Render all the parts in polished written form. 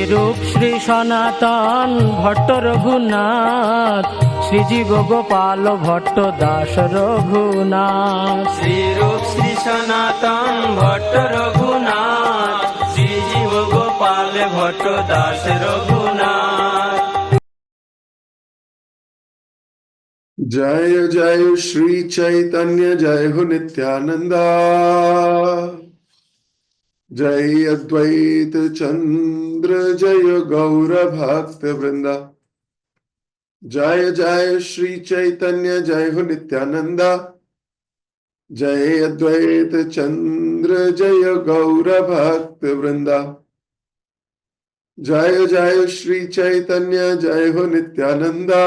रूप श्री सनातन भट्ट रघुनाथ, श्रीजीव गोपाल भट्ट दास रघुनाथ। श्री रूप श्री सनातन भट्ट रघुनाथ, श्रीजीव गोपाल भट्ट दास रघुनाथ। जय जय श्री चैतन्य, जय हो नित्यानंदा, जय अद्वैत चंद्र, जय गौर भक्त वृंदा। जय जय श्री चैतन्य, जय हो नित्यानंदा, जय अद्वैत चंद्र, जय गौर भक्त वृंदा। जय जय श्री चैतन्य, जय हो नित्यानंदा,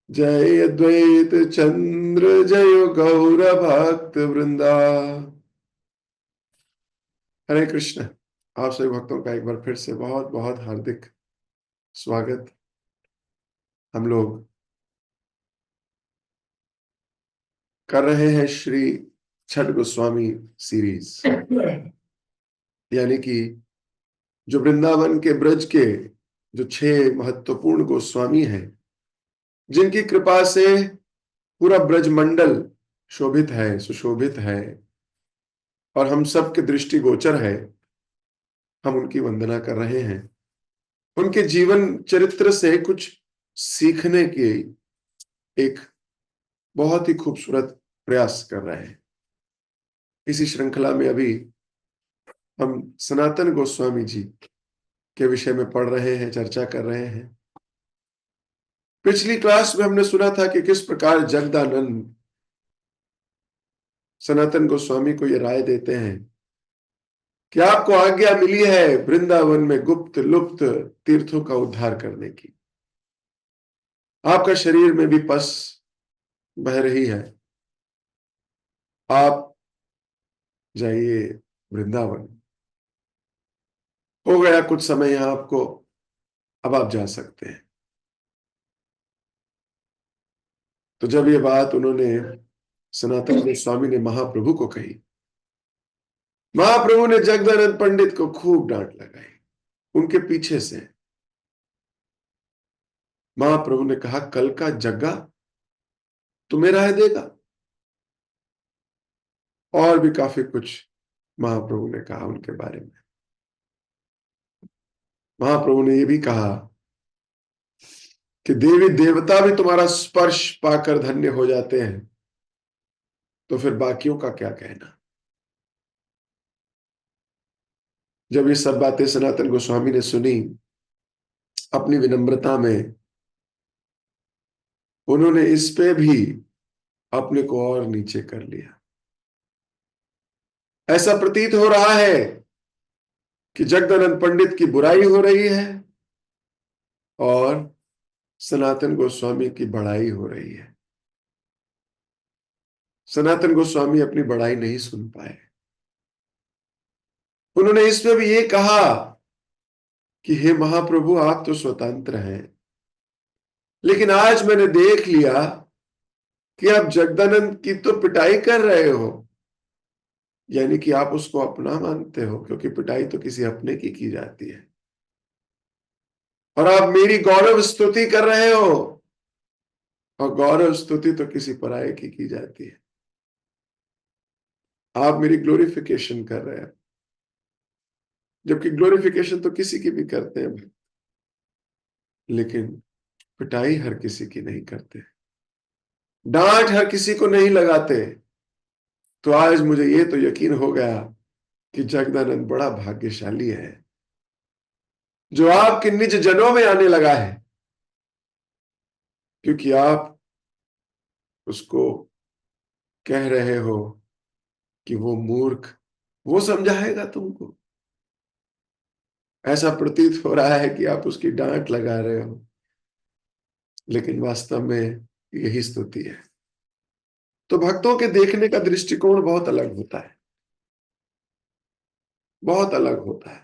जय अद्वैत चंद्र, जय गौर भक्त वृंदा। हरे कृष्ण। आप सभी भक्तों का एक बार फिर से बहुत बहुत हार्दिक स्वागत। हम लोग कर रहे हैं श्री छठ गोस्वामी सीरीज, यानी कि जो वृंदावन के ब्रज के जो 6 महत्वपूर्ण गोस्वामी हैं, जिनकी कृपा से पूरा ब्रजमंडल शोभित है, सुशोभित है और हम सबके दृष्टि गोचर है, हम उनकी वंदना कर रहे हैं। उनके जीवन चरित्र से कुछ सीखने की एक बहुत ही खूबसूरत प्रयास कर रहे हैं। इसी श्रृंखला में अभी हम सनातन गोस्वामी जी के विषय में पढ़ रहे हैं, चर्चा कर रहे हैं। पिछली क्लास में हमने सुना था कि किस प्रकार जगदानंद सनातन गोस्वामी को यह राय देते हैं कि आपको आज्ञा मिली है वृंदावन में गुप्त लुप्त तीर्थों का उद्धार करने की। आपका शरीर में भी पस बह रही है, आप जाइए वृंदावन। हो गया कुछ समय यहां आपको, अब आप जा सकते हैं। तो जब ये बात उन्होंने सनातन गोस्वामी ने महाप्रभु को कही, महाप्रभु ने जगदानंद पंडित को खूब डांट लगाई। उनके पीछे से महाप्रभु ने कहा, कल का जग्गा तुम्हें राय देगा। और भी काफी कुछ महाप्रभु ने कहा उनके बारे में। महाप्रभु ने यह भी कहा कि देवी देवता भी तुम्हारा स्पर्श पाकर धन्य हो जाते हैं, तो फिर बाकियों का क्या कहना। जब ये सब बातें सनातन गोस्वामी ने सुनी, अपनी विनम्रता में उन्होंने इस पे भी अपने को और नीचे कर लिया। ऐसा प्रतीत हो रहा है कि जगदानंद पंडित की बुराई हो रही है और सनातन गोस्वामी की बड़ाई हो रही है। सनातन गोस्वामी अपनी बड़ाई नहीं सुन पाए। उन्होंने इसमें भी ये कहा कि हे महाप्रभु, आप तो स्वतंत्र हैं, लेकिन आज मैंने देख लिया कि आप जगदानंद की तो पिटाई कर रहे हो, यानी कि आप उसको अपना मानते हो, क्योंकि पिटाई तो किसी अपने की जाती है। और आप मेरी गौरव स्तुति कर रहे हो, और गौरव स्तुति तो किसी पराये की जाती है। आप मेरी ग्लोरिफिकेशन कर रहे हैं, जबकि ग्लोरिफिकेशन तो किसी की भी करते हैं भाई, लेकिन पिटाई हर किसी की नहीं करते, डांट हर किसी को नहीं लगाते। तो आज मुझे ये तो यकीन हो गया कि जगदानंद बड़ा भाग्यशाली है जो आपके निज जनों में आने लगा है, क्योंकि आप उसको कह रहे हो कि वो मूर्ख, वो समझाएगा तुमको। ऐसा प्रतीत हो रहा है कि आप उसकी डांट लगा रहे हो, लेकिन वास्तव में यही स्तुति है। तो भक्तों के देखने का दृष्टिकोण बहुत अलग होता है, बहुत अलग होता है।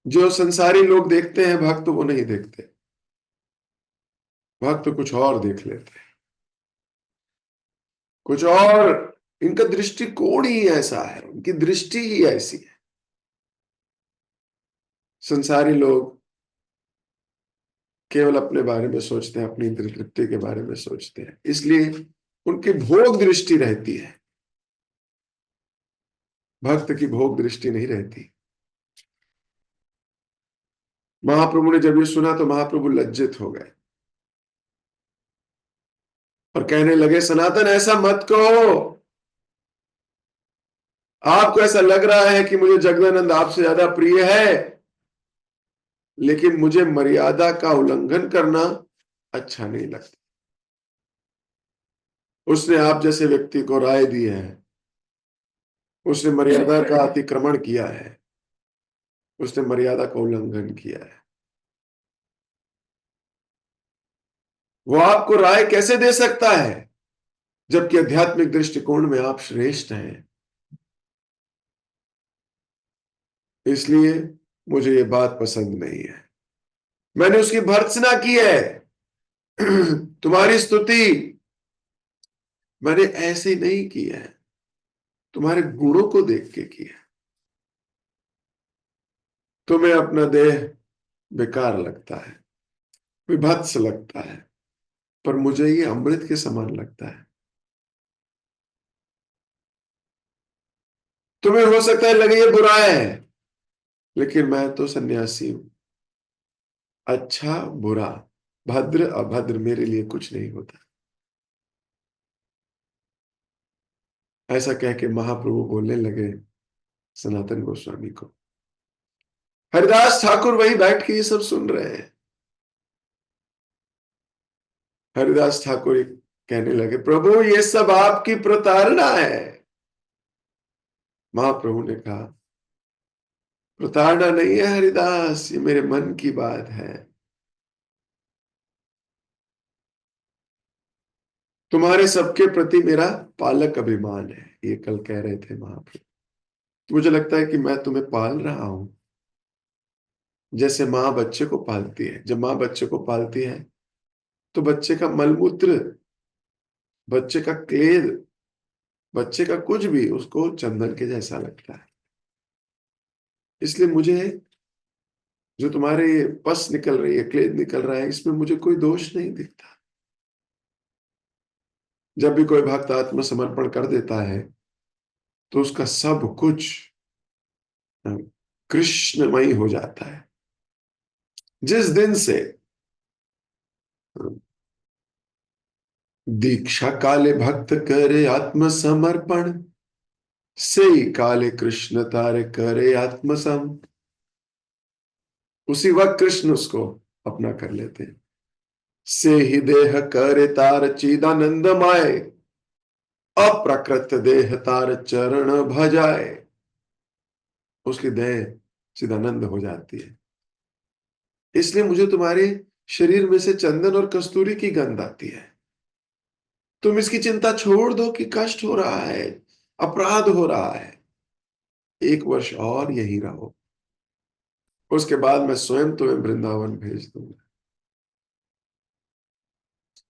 जो संसारी लोग देखते हैं भक्त, वो नहीं देखते। भक्त कुछ और देख लेते हैं, कुछ और। इनका दृष्टिकोण ही ऐसा है, उनकी दृष्टि ही ऐसी है। संसारी लोग केवल अपने बारे में सोचते हैं, अपनी इंद्रिय तृप्ति के बारे में सोचते हैं, इसलिए उनकी भोग दृष्टि रहती है, भक्त की भोग दृष्टि नहीं रहती। महाप्रभु ने जब ये सुना तो महाप्रभु लज्जित हो गए और कहने लगे, सनातन ऐसा मत कहो। आपको ऐसा लग रहा है कि मुझे जगदानंद आपसे ज्यादा प्रिय है, लेकिन मुझे मर्यादा का उल्लंघन करना अच्छा नहीं लगता। उसने आप जैसे व्यक्ति को राय दी है, उसने मर्यादा का अतिक्रमण किया है, उसने मर्यादा का उल्लंघन किया है। वो आपको राय कैसे दे सकता है जबकि आध्यात्मिक दृष्टिकोण में आप श्रेष्ठ हैं? इसलिए मुझे ये बात पसंद नहीं है। मैंने उसकी भर्त्सना की है। तुम्हारी स्तुति मैंने ऐसे ही नहीं की है, तुम्हारे गुणों को देख के की है। तुम्हें अपना देह बेकार लगता है, विभत्स लगता है, पर मुझे ये अमृत के समान लगता है। तुम्हें हो सकता है लगे ये बुरा है, लेकिन मैं तो सन्यासी हूं। अच्छा बुरा, भद्र अभद्र मेरे लिए कुछ नहीं होता। ऐसा कह के महाप्रभु बोलने लगे सनातन गोस्वामी को। हरिदास ठाकुर वही बैठ के ये सब सुन रहे हैं। हरिदास ठाकुर कहने लगे, प्रभु ये सब आपकी प्रताड़ना है। महाप्रभु ने कहा, प्रताड़ना नहीं है हरिदास, ये मेरे मन की बात है। तुम्हारे सबके प्रति मेरा पालक अभिमान है। ये कल कह रहे थे महाप्रभु। तो मुझे लगता है कि मैं तुम्हें पाल रहा हूं जैसे माँ बच्चे को पालती है। जब माँ बच्चे को पालती है तो बच्चे का मलमूत्र, बच्चे का क्लेद, बच्चे का कुछ भी उसको चंदन के जैसा लगता है। इसलिए मुझे जो तुम्हारे पस निकल रही है, क्लेद निकल रहा है, इसमें मुझे कोई दोष नहीं दिखता। जब भी कोई भक्त आत्मसमर्पण कर देता है तो उसका सब कुछ कृष्णमयी हो जाता है। जिस दिन से दीक्षा काले भक्त करे आत्मसमर्पण, से ही काले कृष्ण तारे करे आत्मसम। उसी वक्त कृष्ण उसको अपना कर लेते हैं। से ही देह करे तार चिदानंद माए, अप्रकृत देह तार चरण भजाए। उसकी देह चिदानंद हो जाती है। इसलिए मुझे तुम्हारे शरीर में से चंदन और कस्तूरी की गंध आती है। तुम इसकी चिंता छोड़ दो कि कष्ट हो रहा है, अपराध हो रहा है। 1 वर्ष और यहीं रहो, उसके बाद मैं स्वयं तुम्हें वृंदावन भेज दूंगा।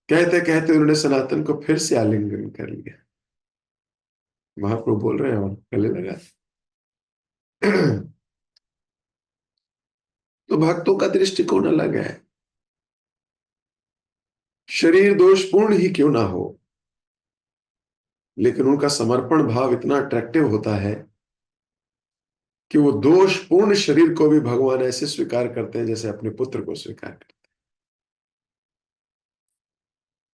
कहते कहते उन्होंने सनातन को फिर से आलिंगन कर लिया। महाप्रभु बोल रहे हैं और गले लगा। तो भक्तों का दृष्टिकोण अलग है। शरीर दोषपूर्ण ही क्यों ना हो, लेकिन उनका समर्पण भाव इतना अट्रैक्टिव होता है कि वो दोषपूर्ण शरीर को भी भगवान ऐसे स्वीकार करते हैं जैसे अपने पुत्र को स्वीकार करते हैं।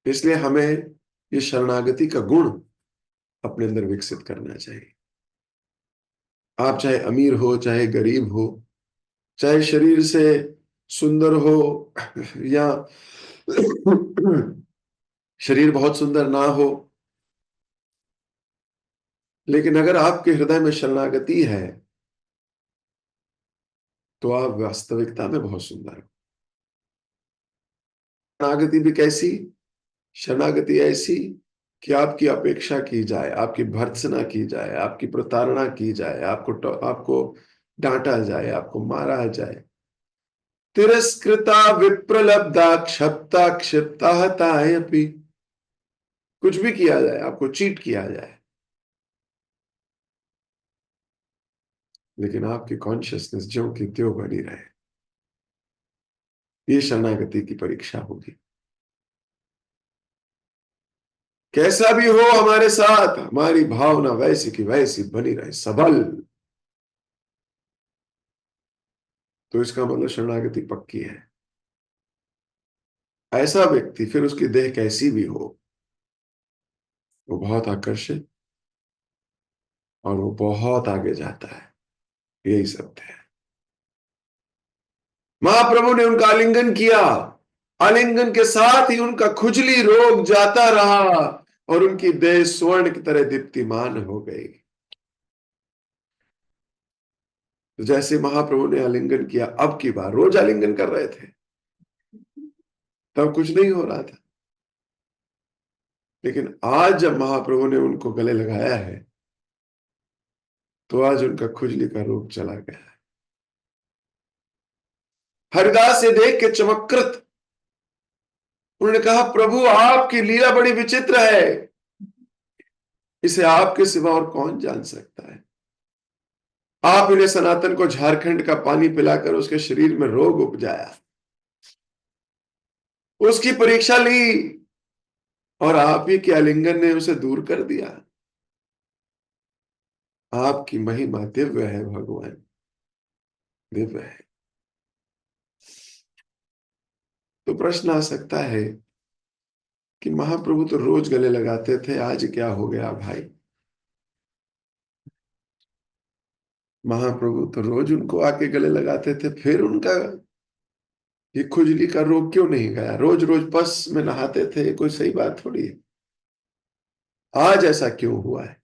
इसलिए हमें ये शरणागति का गुण अपने अंदर विकसित करना चाहिए। आप चाहे अमीर हो, चाहे गरीब हो, चाहे शरीर से सुंदर हो या शरीर बहुत सुंदर ना हो, लेकिन अगर आपके हृदय में शरणागति है तो आप वास्तविकता में बहुत सुंदर हो। शरणागति भी कैसी? शरणागति ऐसी कि आपकी अपेक्षा की जाए, आपकी भर्त्सना की जाए, आपकी प्रताड़ना की जाए, आपको डांटा जाए, आपको मारा जाए। तिरस्कृता विप्रलब्धा क्षप्ता क्षिप्ता हतायपि, कुछ भी किया जाए, आपको चीट किया जाए, लेकिन आपकी कॉन्शियसनेस ज्यों की त्यों बनी रहे। ये शरणागति की परीक्षा होगी। कैसा भी हो हमारे साथ, हमारी भावना वैसी की वैसी बनी रहे, सबल, तो इसका मतलब शरणागति पक्की है। ऐसा व्यक्ति, फिर उसकी देह कैसी भी हो, वो बहुत आकर्षित और वो बहुत आगे जाता है। यही सत्य है। महाप्रभु ने उनका आलिंगन किया, आलिंगन के साथ ही उनका खुजली रोग जाता रहा और उनकी देह स्वर्ण की तरह दीप्तिमान हो गई। तो जैसे महाप्रभु ने आलिंगन किया, अब की बार रोज आलिंगन कर रहे थे, तब कुछ नहीं हो रहा था, लेकिन आज जब महाप्रभु ने उनको गले लगाया है, तो आज उनका खुजली का रोग चला गया है। हरिदास ये देख के चमत्कृत, उन्होंने कहा, प्रभु आपकी लीला बड़ी विचित्र है, इसे आपके सिवा और कौन जान सकता है। आप इन्हें सनातन को झारखंड का पानी पिलाकर उसके शरीर में रोग उपजाया, उसकी परीक्षा ली और आप ही के आलिंगन ने उसे दूर कर दिया। आपकी महिमा दिव्य है भगवान, दिव्य है। तो प्रश्न आ सकता है कि महाप्रभु तो रोज गले लगाते थे, आज क्या हो गया भाई। महाप्रभु तो रोज उनको आके गले लगाते थे, फिर उनका ये खुजली का रोग क्यों नहीं गया। रोज रोज पस में नहाते थे, कोई सही बात थोड़ी है। आज ऐसा क्यों हुआ है।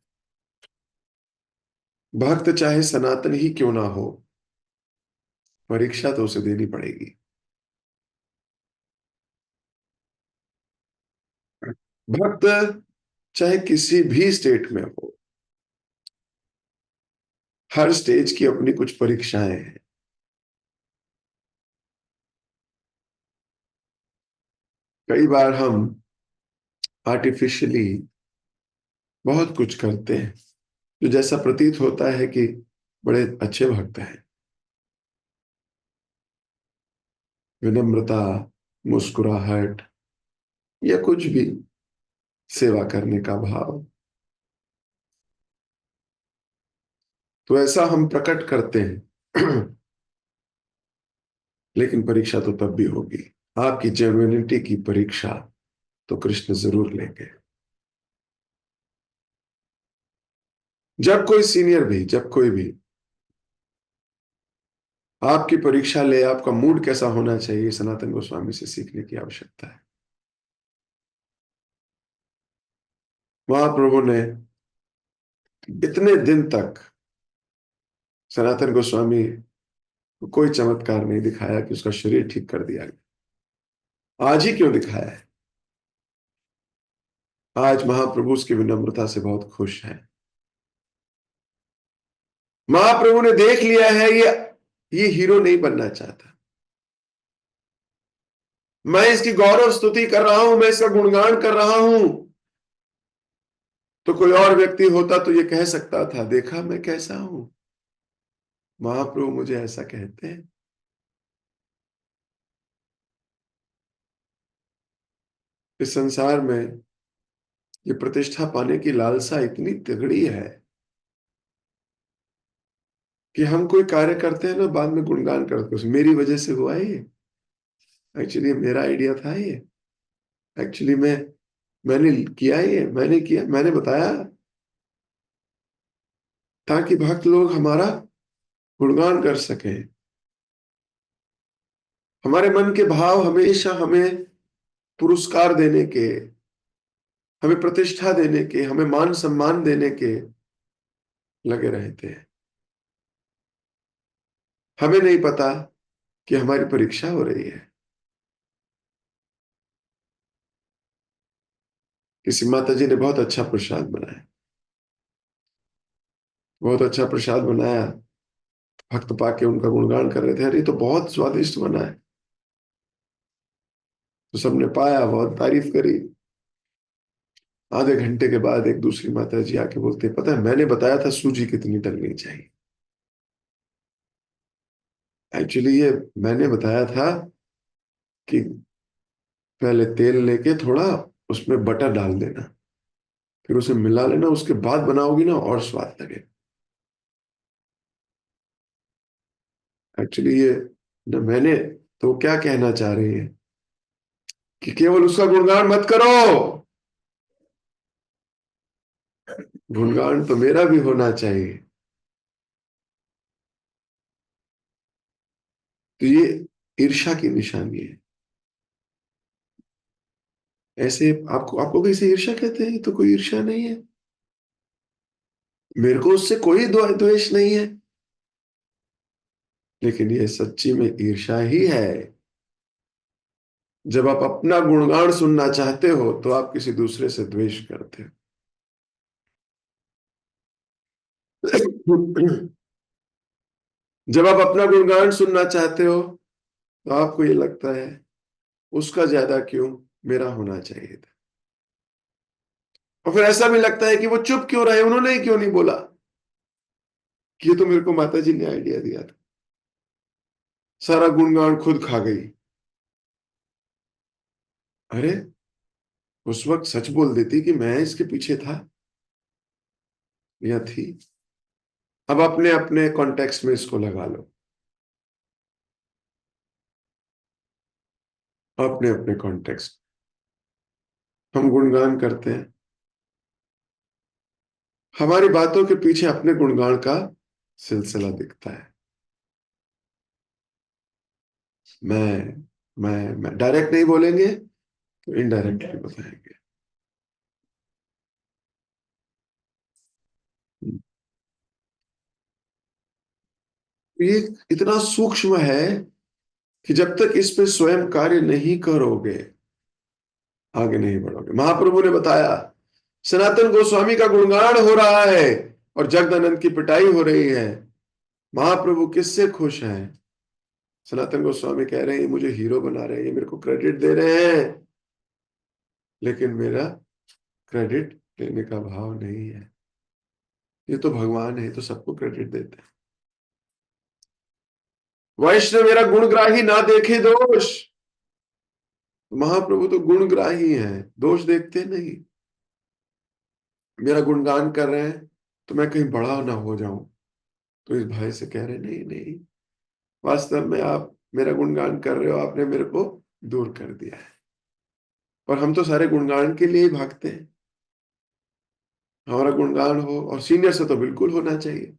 भक्त चाहे सनातन ही क्यों ना हो, परीक्षा तो उसे देनी पड़ेगी। भक्त चाहे किसी भी स्टेट में हो, हर स्टेज की अपनी कुछ परीक्षाएं हैं। कई बार हम आर्टिफिशियली बहुत कुछ करते हैं, जो जैसा प्रतीत होता है कि बड़े अच्छे भक्त हैं। विनम्रता, मुस्कुराहट या कुछ भी, सेवा करने का भाव, तो ऐसा हम प्रकट करते हैं। लेकिन परीक्षा तो तब भी होगी। आपकी जेन्युइनिटी की परीक्षा तो कृष्ण जरूर लेंगे। जब कोई सीनियर भी, जब कोई भी आपकी परीक्षा ले, आपका मूड कैसा होना चाहिए, सनातन गोस्वामी से सीखने की आवश्यकता है। महाप्रभु ने इतने दिन तक सनातन गोस्वामी को कोई चमत्कार नहीं दिखाया कि उसका शरीर ठीक कर दिया गया। आज ही क्यों दिखाया है। आज महाप्रभु उसकी विनम्रता से बहुत खुश है। महाप्रभु ने देख लिया है ये हीरो नहीं बनना चाहता। मैं इसकी गौरव स्तुति कर रहा हूं, मैं इसका गुणगान कर रहा हूं। तो कोई और व्यक्ति होता तो ये कह सकता था, देखा मैं कैसा हूं। महाप्रभु मुझे ऐसा कहते हैं। इस संसार में ये प्रतिष्ठा पाने की लालसा इतनी तगड़ी है कि हम कोई कार्य करते हैं ना, बाद में गुणगान करते हैं, मेरी वजह से हुआ ये, एक्चुअली मेरा आइडिया था ये, एक्चुअली मैंने किया, ये मैंने किया, मैंने बताया, ताकि भक्त लोग हमारा गुणगान कर सके। हमारे मन के भाव हमेशा हमें पुरस्कार देने के, हमें प्रतिष्ठा देने के, हमें मान सम्मान देने के लगे रहते हैं। हमें नहीं पता कि हमारी परीक्षा हो रही है। किसी माता जी ने बहुत अच्छा प्रसाद बनाया, बहुत अच्छा प्रसाद बनाया, भक्त पाके उनका गुणगान कर रहे थे, अरे तो बहुत स्वादिष्ट बना है। तो सबने पाया, बहुत तारीफ करी। आधे घंटे के बाद एक दूसरी माता जी आके बोलते, पता है मैंने बताया था सूजी कितनी डलनी चाहिए। एक्चुअली ये मैंने बताया था कि पहले तेल लेके थोड़ा उसमें बटर डाल देना, फिर उसे मिला लेना, उसके बाद बनाओगी ना और स्वाद लगे। एक्चुअली ये न, मैंने तो क्या कहना चाह रही है कि केवल उसका गुणगान मत करो, गुणगान तो मेरा भी होना चाहिए। तो ये ईर्ष्या की निशानी है। ऐसे आपको आपको कैसे ईर्ष्या कहते हैं? तो कोई ईर्ष्या नहीं है, मेरे को उससे कोई द्वेष नहीं है, लेकिन ये सच्ची में ईर्ष्या ही है। जब आप अपना गुणगान सुनना चाहते हो तो आप किसी दूसरे से द्वेष करते हो। जब आप अपना गुणगान सुनना चाहते हो तो आपको ये लगता है उसका ज्यादा क्यों, मेरा होना चाहिए था। और फिर ऐसा भी लगता है कि वो चुप क्यों रहे, उन्होंने ही क्यों नहीं बोला, कि ये तो मेरे को माता जी ने आइडिया दिया था, सारा गुणगान खुद खा गई। अरे उस वक्त सच बोल देती कि मैं इसके पीछे था या थी। अब अपने अपने कॉन्टेक्स्ट में इसको लगा लो, अपने अपने कॉन्टेक्स्ट। हम गुणगान करते हैं, हमारी बातों के पीछे अपने गुणगान का सिलसिला दिखता है। मैं डायरेक्ट नहीं बोलेंगे तो इनडायरेक्टली बताएंगे। ये इतना सूक्ष्म है कि जब तक इस पे स्वयं कार्य नहीं करोगे आगे नहीं बढ़ोगे। महाप्रभु ने बताया सनातन गोस्वामी का गुणगान हो रहा है और जगदानंद की पिटाई हो रही है, महाप्रभु किससे खुश हैं? सनातन गोस्वामी कह रहे हैं ये मुझे हीरो बना रहे हैं, ये मेरे को क्रेडिट दे रहे हैं, लेकिन मेरा क्रेडिट लेने का भाव नहीं है। ये तो भगवान है, ये तो सबको क्रेडिट देते हैं। वैष्णव मेरा गुणग्राही ना देखे दोष, महाप्रभु तो गुणग्राही हैं, दोष देखते नहीं। मेरा गुणगान कर रहे हैं तो मैं कहीं बड़ा ना हो जाऊं, तो इस भाई से कह रहे नहीं नहीं, वास्तव में आप मेरा गुणगान कर रहे हो, आपने मेरे को दूर कर दिया है। और हम तो सारे गुणगान के लिए ही भागते हैं, हमारा गुणगान हो, और सीनियर से तो बिल्कुल होना चाहिए।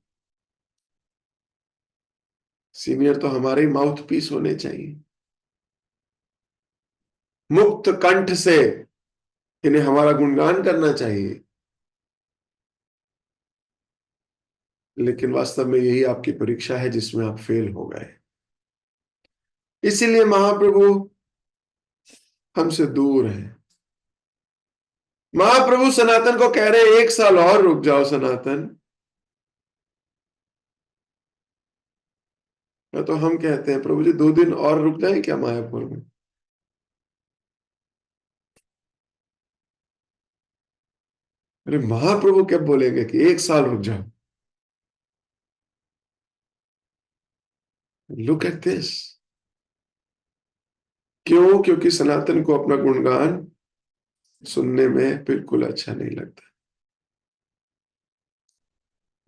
सीनियर तो हमारे ही माउथ पीस होने चाहिए, मुक्त कंठ से इन्हें हमारा गुणगान करना चाहिए। लेकिन वास्तव में यही आपकी परीक्षा है जिसमें आप फेल हो गए। इसीलिए महाप्रभु हमसे दूर है। महाप्रभु सनातन को कह रहे हैं 1 साल और रुक जाओ सनातन। तो हम कहते हैं प्रभु जी 2 दिन और रुक जाए क्या मायापुर में? अरे महाप्रभु क्या बोलेंगे कि 1 साल रुक जाओ? Look at this. क्यों? क्योंकि सनातन को अपना गुणगान सुनने में बिल्कुल अच्छा नहीं लगता।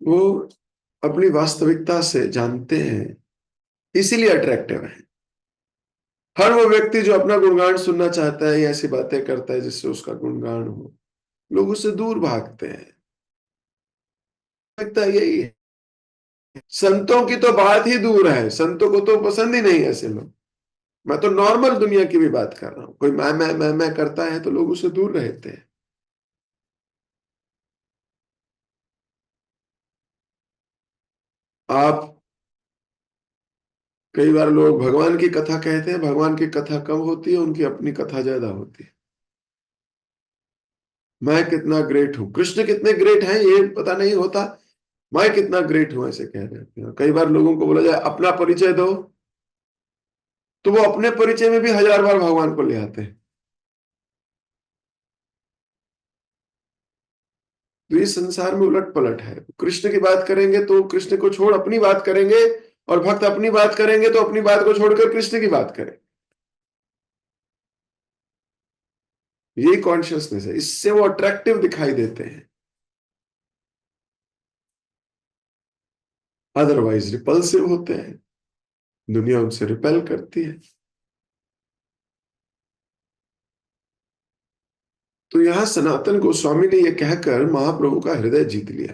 वो अपनी वास्तविकता से जानते हैं, इसीलिए अट्रैक्टिव है। हर वो व्यक्ति जो अपना गुणगान सुनना चाहता है या ऐसी बातें करता है जिससे उसका गुणगान हो, लोग उससे दूर भागते हैं। लगता है यही है। संतों की तो बात ही दूर है, संतों को तो पसंद ही नहीं ऐसे लोग। मैं तो नॉर्मल दुनिया की भी बात कर रहा हूं। कोई मैं करता है तो लोग उससे दूर रहते हैं। आप कई बार लोग भगवान की कथा कहते हैं, भगवान की कथा कम होती है, उनकी अपनी कथा ज्यादा होती है। मैं कितना ग्रेट हूं, कृष्ण कितने ग्रेट हैं ये पता नहीं होता, मैं कितना ग्रेट हूं ऐसे कह रहे हैं। कई बार लोगों को बोला जाए अपना परिचय दो, तो वो अपने परिचय में भी 1000 बार भगवान को ले आते हैं। तो इस संसार में उलट पलट है। कृष्ण की बात करेंगे तो कृष्ण को छोड़ अपनी बात करेंगे, और भक्त अपनी बात करेंगे तो अपनी बात को छोड़कर कृष्ण की बात करें। यही कॉन्शियसनेस है, इससे वो अट्रैक्टिव दिखाई देते हैं, अदरवाइज रिपल्सिव होते हैं, दुनिया उनसे रिपेल करती है। तो यहां सनातन गोस्वामी ने यह कहकर महाप्रभु का हृदय जीत लिया।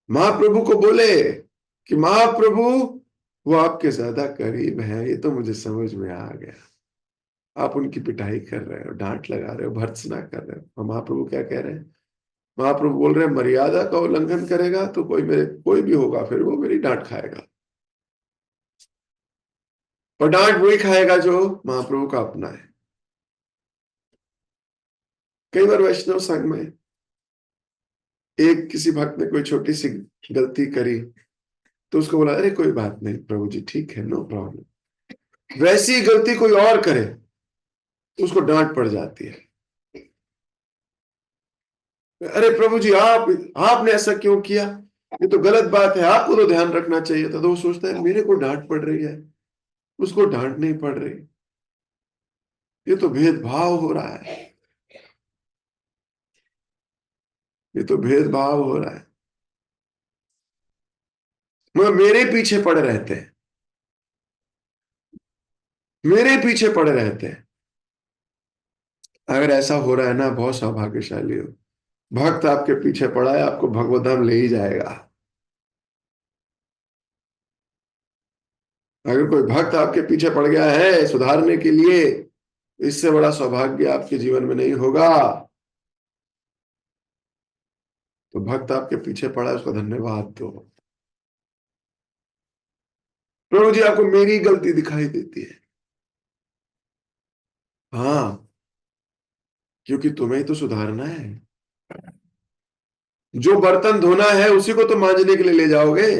महाप्रभु को बोले कि महाप्रभु, वो आपके ज्यादा करीब है, ये तो मुझे समझ में आ गया। आप उनकी पिटाई कर रहे हो, डांट लगा रहे हो, भर्त्सना कर रहे हो। और महाप्रभु क्या कह रहे हैं? महाप्रभु बोल रहे हैं मर्यादा का उल्लंघन करेगा तो कोई भी होगा फिर वो मेरी डांट खाएगा, और डांट वही खाएगा जो महाप्रभु का अपना है। कई बार वैष्णव संघ में एक किसी भक्त ने कोई छोटी सी गलती करी तो उसको बोला, अरे कोई बात नहीं प्रभु जी, ठीक है, नो प्रॉब्लम। वैसी गलती कोई और करे तो उसको डांट पड़ जाती है। अरे प्रभु जी, आपने ऐसा क्यों किया, ये तो गलत बात है, आपको तो ध्यान रखना चाहिए था। तो वो सोचता है मेरे को डांट पड़ रही है, उसको डांट नहीं पड़ रही, ये तो भेदभाव हो रहा है, ये तो भेदभाव हो रहा है। मगर मेरे पीछे पड़े रहते हैं, मेरे पीछे पड़े रहते हैं। अगर ऐसा हो रहा है ना, बहुत सौभाग्यशाली हो। भक्त आपके पीछे पड़ा है, आपको भगवत धाम ले ही जाएगा। अगर कोई भक्त आपके पीछे पड़ गया है सुधारने के लिए, इससे बड़ा सौभाग्य आपके जीवन में नहीं होगा। तो भक्त आपके पीछे पड़ा है, उसका धन्यवाद दो। प्रभु जी, आपको मेरी गलती दिखाई देती है। हाँ, क्योंकि तुम्हें ही तो सुधारना है। जो बर्तन धोना है उसी को तो मांजने के लिए ले जाओगे।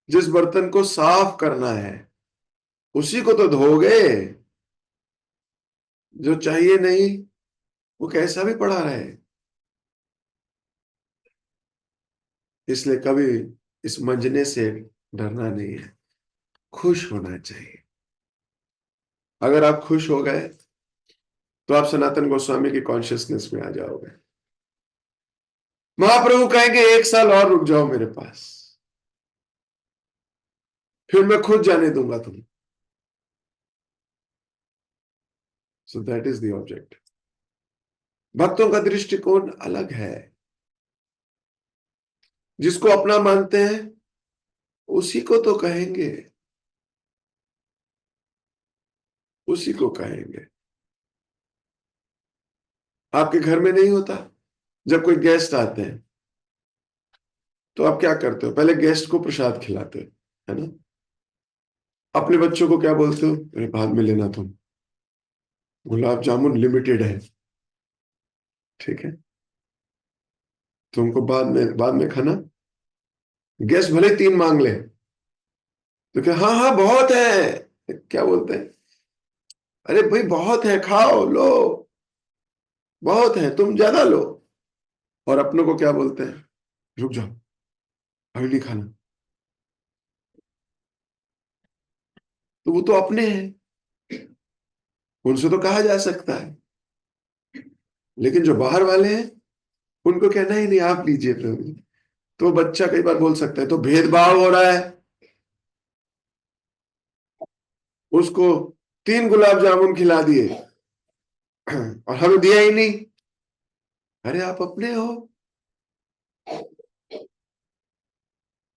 जिस बर्तन को साफ करना है उसी को तो धोगे। जो चाहिए नहीं वो कैसा भी पड़ा रहे। इसलिए कभी इस मंजने से डरना नहीं है, खुश होना चाहिए। अगर आप खुश हो गए तो आप सनातन गोस्वामी की कॉन्शियसनेस में आ जाओगे। महाप्रभु कहेंगे 1 साल और रुक जाओ मेरे पास, फिर मैं खुद जाने दूंगा तुम्हें। So that is the object. भक्तों का दृष्टिकोण अलग है। जिसको अपना मानते हैं उसी को तो कहेंगे, उसी को कहेंगे। आपके घर में नहीं होता, जब कोई गेस्ट आते हैं तो आप क्या करते हो? पहले गेस्ट को प्रसाद खिलाते हो, है ना? अपने बच्चों को क्या बोलते हो? अरे बाद में लेना, तुम गुलाब जामुन लिमिटेड है, ठीक है, तुमको बाद में खाना। गेस्ट भले 3 मांग ले तो क्या, हाँ हाँ बहुत है, क्या बोलते हैं? अरे भाई बहुत है, खाओ लो, बहुत है, तुम ज्यादा लो। और अपनों को क्या बोलते हैं? रुक जाओ, अभी नहीं खाना। तो वो तो अपने हैं, उनसे तो कहा जा सकता है। लेकिन जो बाहर वाले हैं उनको कहना ही नहीं, आप लीजिए प्रभु जी। तो बच्चा कई बार बोल सकता है तो भेदभाव हो रहा है, उसको 3 गुलाब जामुन खिला दिए और हमें दिया ही नहीं। अरे आप अपने हो,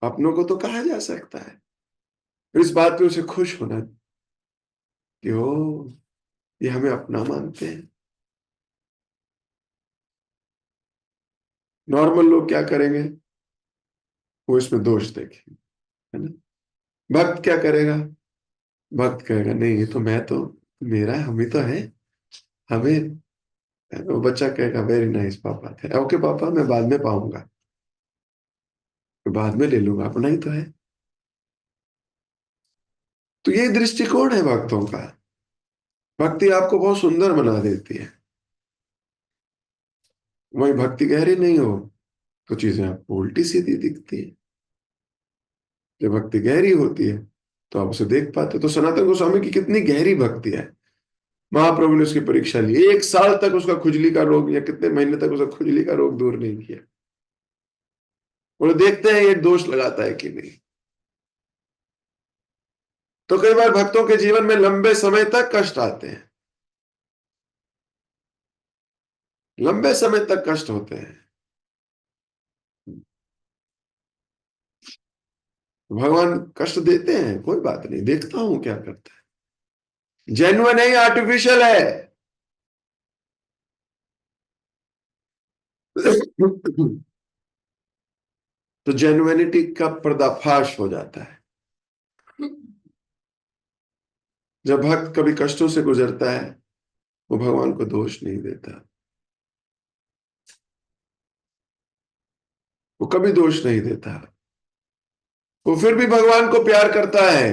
अपनों को तो कहा जा सकता है। फिर इस बात पे उसे खुश होना कि ओ, ये हमें अपना मानते हैं। नॉर्मल लोग क्या करेंगे? वो इसमें दोष देखेंगे, है ना? भक्त क्या करेगा? भक्त कहेगा नहीं, ये तो मैं तो, मेरा हम ही तो है, हमें। वो बच्चा कहेगा वेरी नाइस पापा थे, ओके पापा मैं बाद में पाऊंगा, बाद में ले लूंगा, अपना ही तो है। तो ये दृष्टिकोण है भक्तों का। भक्ति आपको बहुत सुंदर बना देती है। वही भक्ति गहरी नहीं हो तो चीजें आपको उल्टी सीधी दिखती है। जब भक्ति गहरी होती है तो आप उसे देख पाते। तो सनातन गोस्वामी की कितनी गहरी भक्ति है। महाप्रभु ने उसकी परीक्षा ली, 1 साल तक उसका खुजली का रोग, या कितने महीने तक उसका खुजली का रोग दूर नहीं किया। बोले देखते हैं ये दोष लगाता है कि नहीं। तो कई बार भक्तों के जीवन में लंबे समय तक कष्ट आते हैं, लंबे समय तक कष्ट होते हैं। भगवान कष्ट देते हैं, कोई बात नहीं, देखता हूं क्या करता है, जेन्युइन है या आर्टिफिशियल है। तो जेन्युइनिटी का पर्दाफाश हो जाता है जब भक्त कभी कष्टों से गुजरता है। वो भगवान को दोष नहीं देता, वो कभी दोष नहीं देता, वो फिर भी भगवान को प्यार करता है।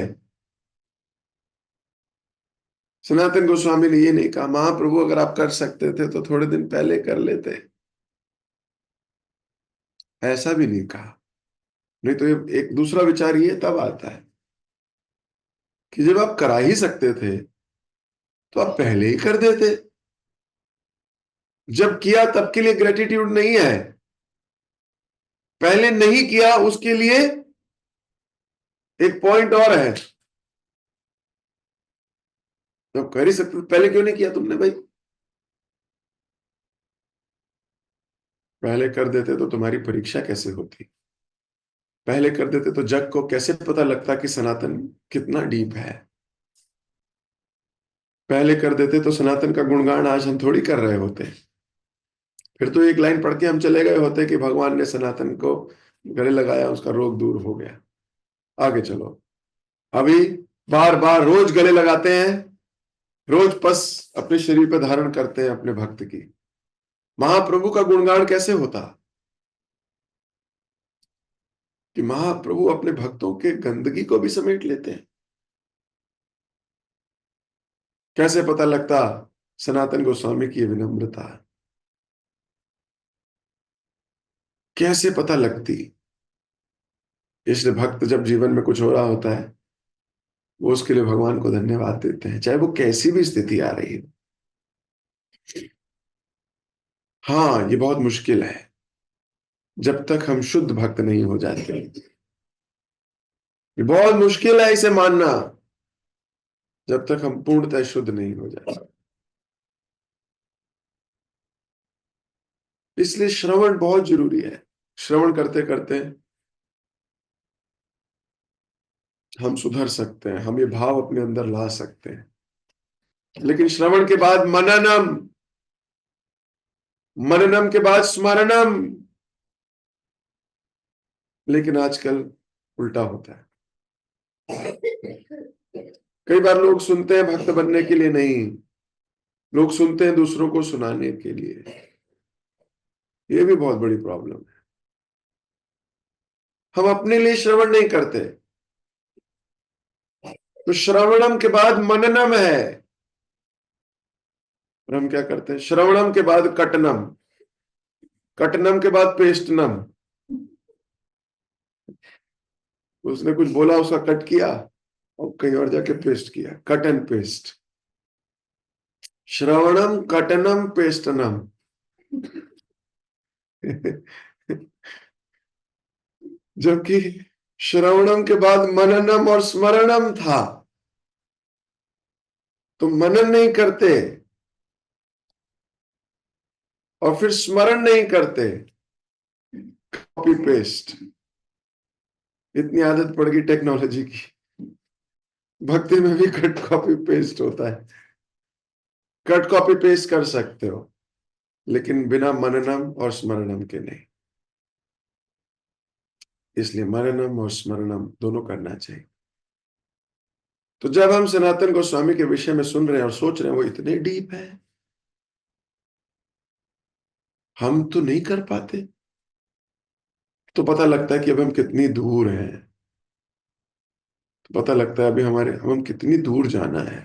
सनातन गोस्वामी ने ये नहीं कहा महाप्रभु अगर आप कर सकते थे तो थोड़े दिन पहले कर लेते, ऐसा भी नहीं कहा। नहीं तो एक दूसरा विचार ये तब आता है कि जब आप करा ही सकते थे तो आप पहले ही कर देते। जब किया तब के लिए ग्रेटिट्यूड नहीं है, पहले नहीं किया उसके लिए एक पॉइंट और है। जब कर ही सकते पहले क्यों नहीं किया तुमने भाई? पहले कर देते तो तुम्हारी परीक्षा कैसे होती, पहले कर देते तो जग को कैसे पता लगता कि सनातन कितना डीप है। पहले कर देते तो सनातन का गुणगान आज हम थोड़ी कर रहे होते, फिर तो एक लाइन पढ़ के हम चले गए होते कि भगवान ने सनातन को गले लगाया, उसका रोग दूर हो गया। आगे चलो, अभी बार बार रोज गले लगाते हैं, रोज पस अपने शरीर पर धारण करते हैं अपने भक्त की। महाप्रभु का गुणगान कैसे होता कि महाप्रभु अपने भक्तों के गंदगी को भी समेट लेते हैं। कैसे पता लगता सनातन गोस्वामी की विनम्रता, कैसे पता लगती। इसलिए भक्त जब जीवन में कुछ हो रहा होता है वो उसके लिए भगवान को धन्यवाद देते हैं, चाहे वो कैसी भी स्थिति आ रही है। हाँ, ये बहुत मुश्किल है जब तक हम शुद्ध भक्त नहीं हो जाते। ये बहुत मुश्किल है इसे मानना जब तक हम पूर्णतः शुद्ध नहीं हो जाते। इसलिए श्रवण बहुत जरूरी है। श्रवण करते करते हम सुधर सकते हैं, हम ये भाव अपने अंदर ला सकते हैं। लेकिन श्रवण के बाद मननम, मननम के बाद स्मरणम। लेकिन आजकल उल्टा होता है। कई बार लोग सुनते हैं भक्त बनने के लिए नहीं, लोग सुनते हैं दूसरों को सुनाने के लिए। ये भी बहुत बड़ी प्रॉब्लम है। हम अपने लिए श्रवण नहीं करते। तो श्रवणम के बाद मननम है, और हम क्या करते हैं? श्रवणम के बाद कटनम, कटनम के बाद पेस्टनम। उसने कुछ बोला, उसका कट किया और कहीं और जाके पेस्ट किया। Cut and paste. श्रवणम कटनम पेस्टनम। जबकि श्रवणम के बाद मननम और स्मरणम था। तो मनन नहीं करते और फिर स्मरण नहीं करते, कॉपी पेस्ट। इतनी आदत पड़ गई टेक्नोलॉजी की, भक्ति में भी कट कॉपी पेस्ट होता है। कट कॉपी पेस्ट कर सकते हो लेकिन बिना मननम और स्मरणम के नहीं। इसलिए मननम और स्मरणम दोनों करना चाहिए। तो जब हम सनातन गोस्वामी के विषय में सुन रहे हैं और सोच रहे हैं वो इतने डीप है, हम तो नहीं कर पाते, तो पता लगता है कि अब हम कितनी दूर हैं। तो पता लगता है अभी हम कितनी दूर जाना है।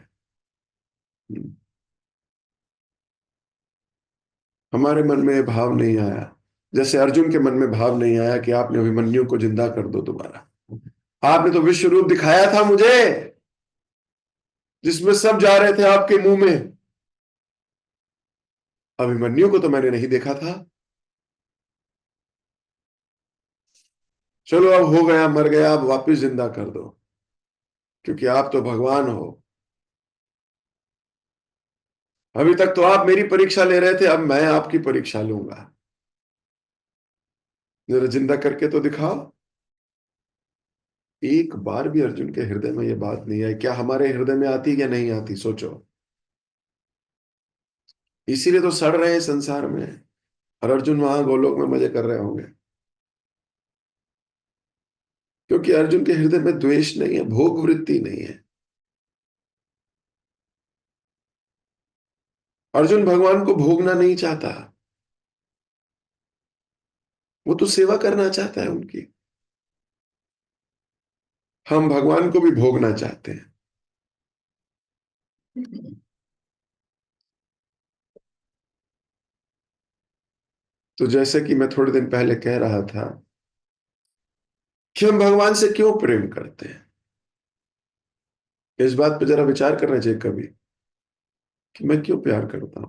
हमारे मन में ये भाव नहीं आया, जैसे अर्जुन के मन में भाव नहीं आया कि आपने अभिमन्यु को जिंदा कर दो दोबारा। आपने तो विश्व रूप दिखाया था मुझे, जिसमें सब जा रहे थे आपके मुंह में। अभिमन्यु को तो मैंने नहीं देखा था। चलो अब हो गया, मर गया, अब वापिस जिंदा कर दो, क्योंकि आप तो भगवान हो। अभी तक तो आप मेरी परीक्षा ले रहे थे, अब मैं आपकी परीक्षा लूंगा। जरा जिंदा करके तो दिखाओ। एक बार भी अर्जुन के हृदय में यह बात नहीं आई। क्या हमारे हृदय में आती या नहीं आती, सोचो। इसीलिए तो सड़ रहे हैं संसार में, और अर्जुन वहां गोलोक में मजे कर रहे होंगे, क्योंकि अर्जुन के हृदय में द्वेष नहीं है, भोग वृत्ति नहीं है। अर्जुन भगवान को भोगना नहीं चाहता, वो तो सेवा करना चाहता है उनकी। हम भगवान को भी भोगना चाहते हैं। तो जैसे कि मैं थोड़े दिन पहले कह रहा था कि हम भगवान से क्यों प्रेम करते हैं, इस बात पर जरा विचार करना चाहिए कभी, कि मैं क्यों प्यार करता हूं।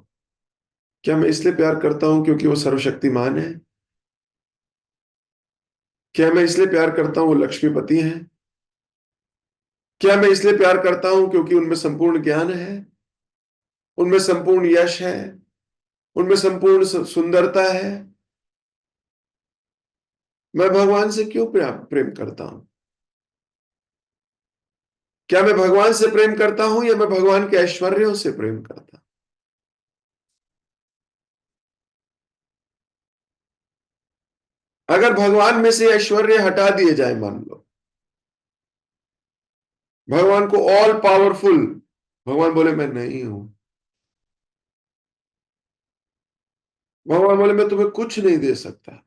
क्या मैं इसलिए प्यार करता हूं क्योंकि वो सर्वशक्तिमान है? क्या मैं इसलिए प्यार करता हूं वो लक्ष्मीपति हैं? क्या मैं इसलिए प्यार करता हूं क्योंकि उनमें संपूर्ण ज्ञान है, उनमें संपूर्ण यश है, उनमें संपूर्ण सुंदरता है? मैं भगवान से क्यों प्रेम करता हूं? क्या मैं भगवान से प्रेम करता हूं या मैं भगवान के ऐश्वर्यों से प्रेम करता हूं? अगर भगवान में से ऐश्वर्य हटा दिए जाए, मान लो भगवान को ऑल पावरफुल, भगवान बोले मैं नहीं हूं, भगवान बोले मैं तुम्हें कुछ नहीं दे सकता,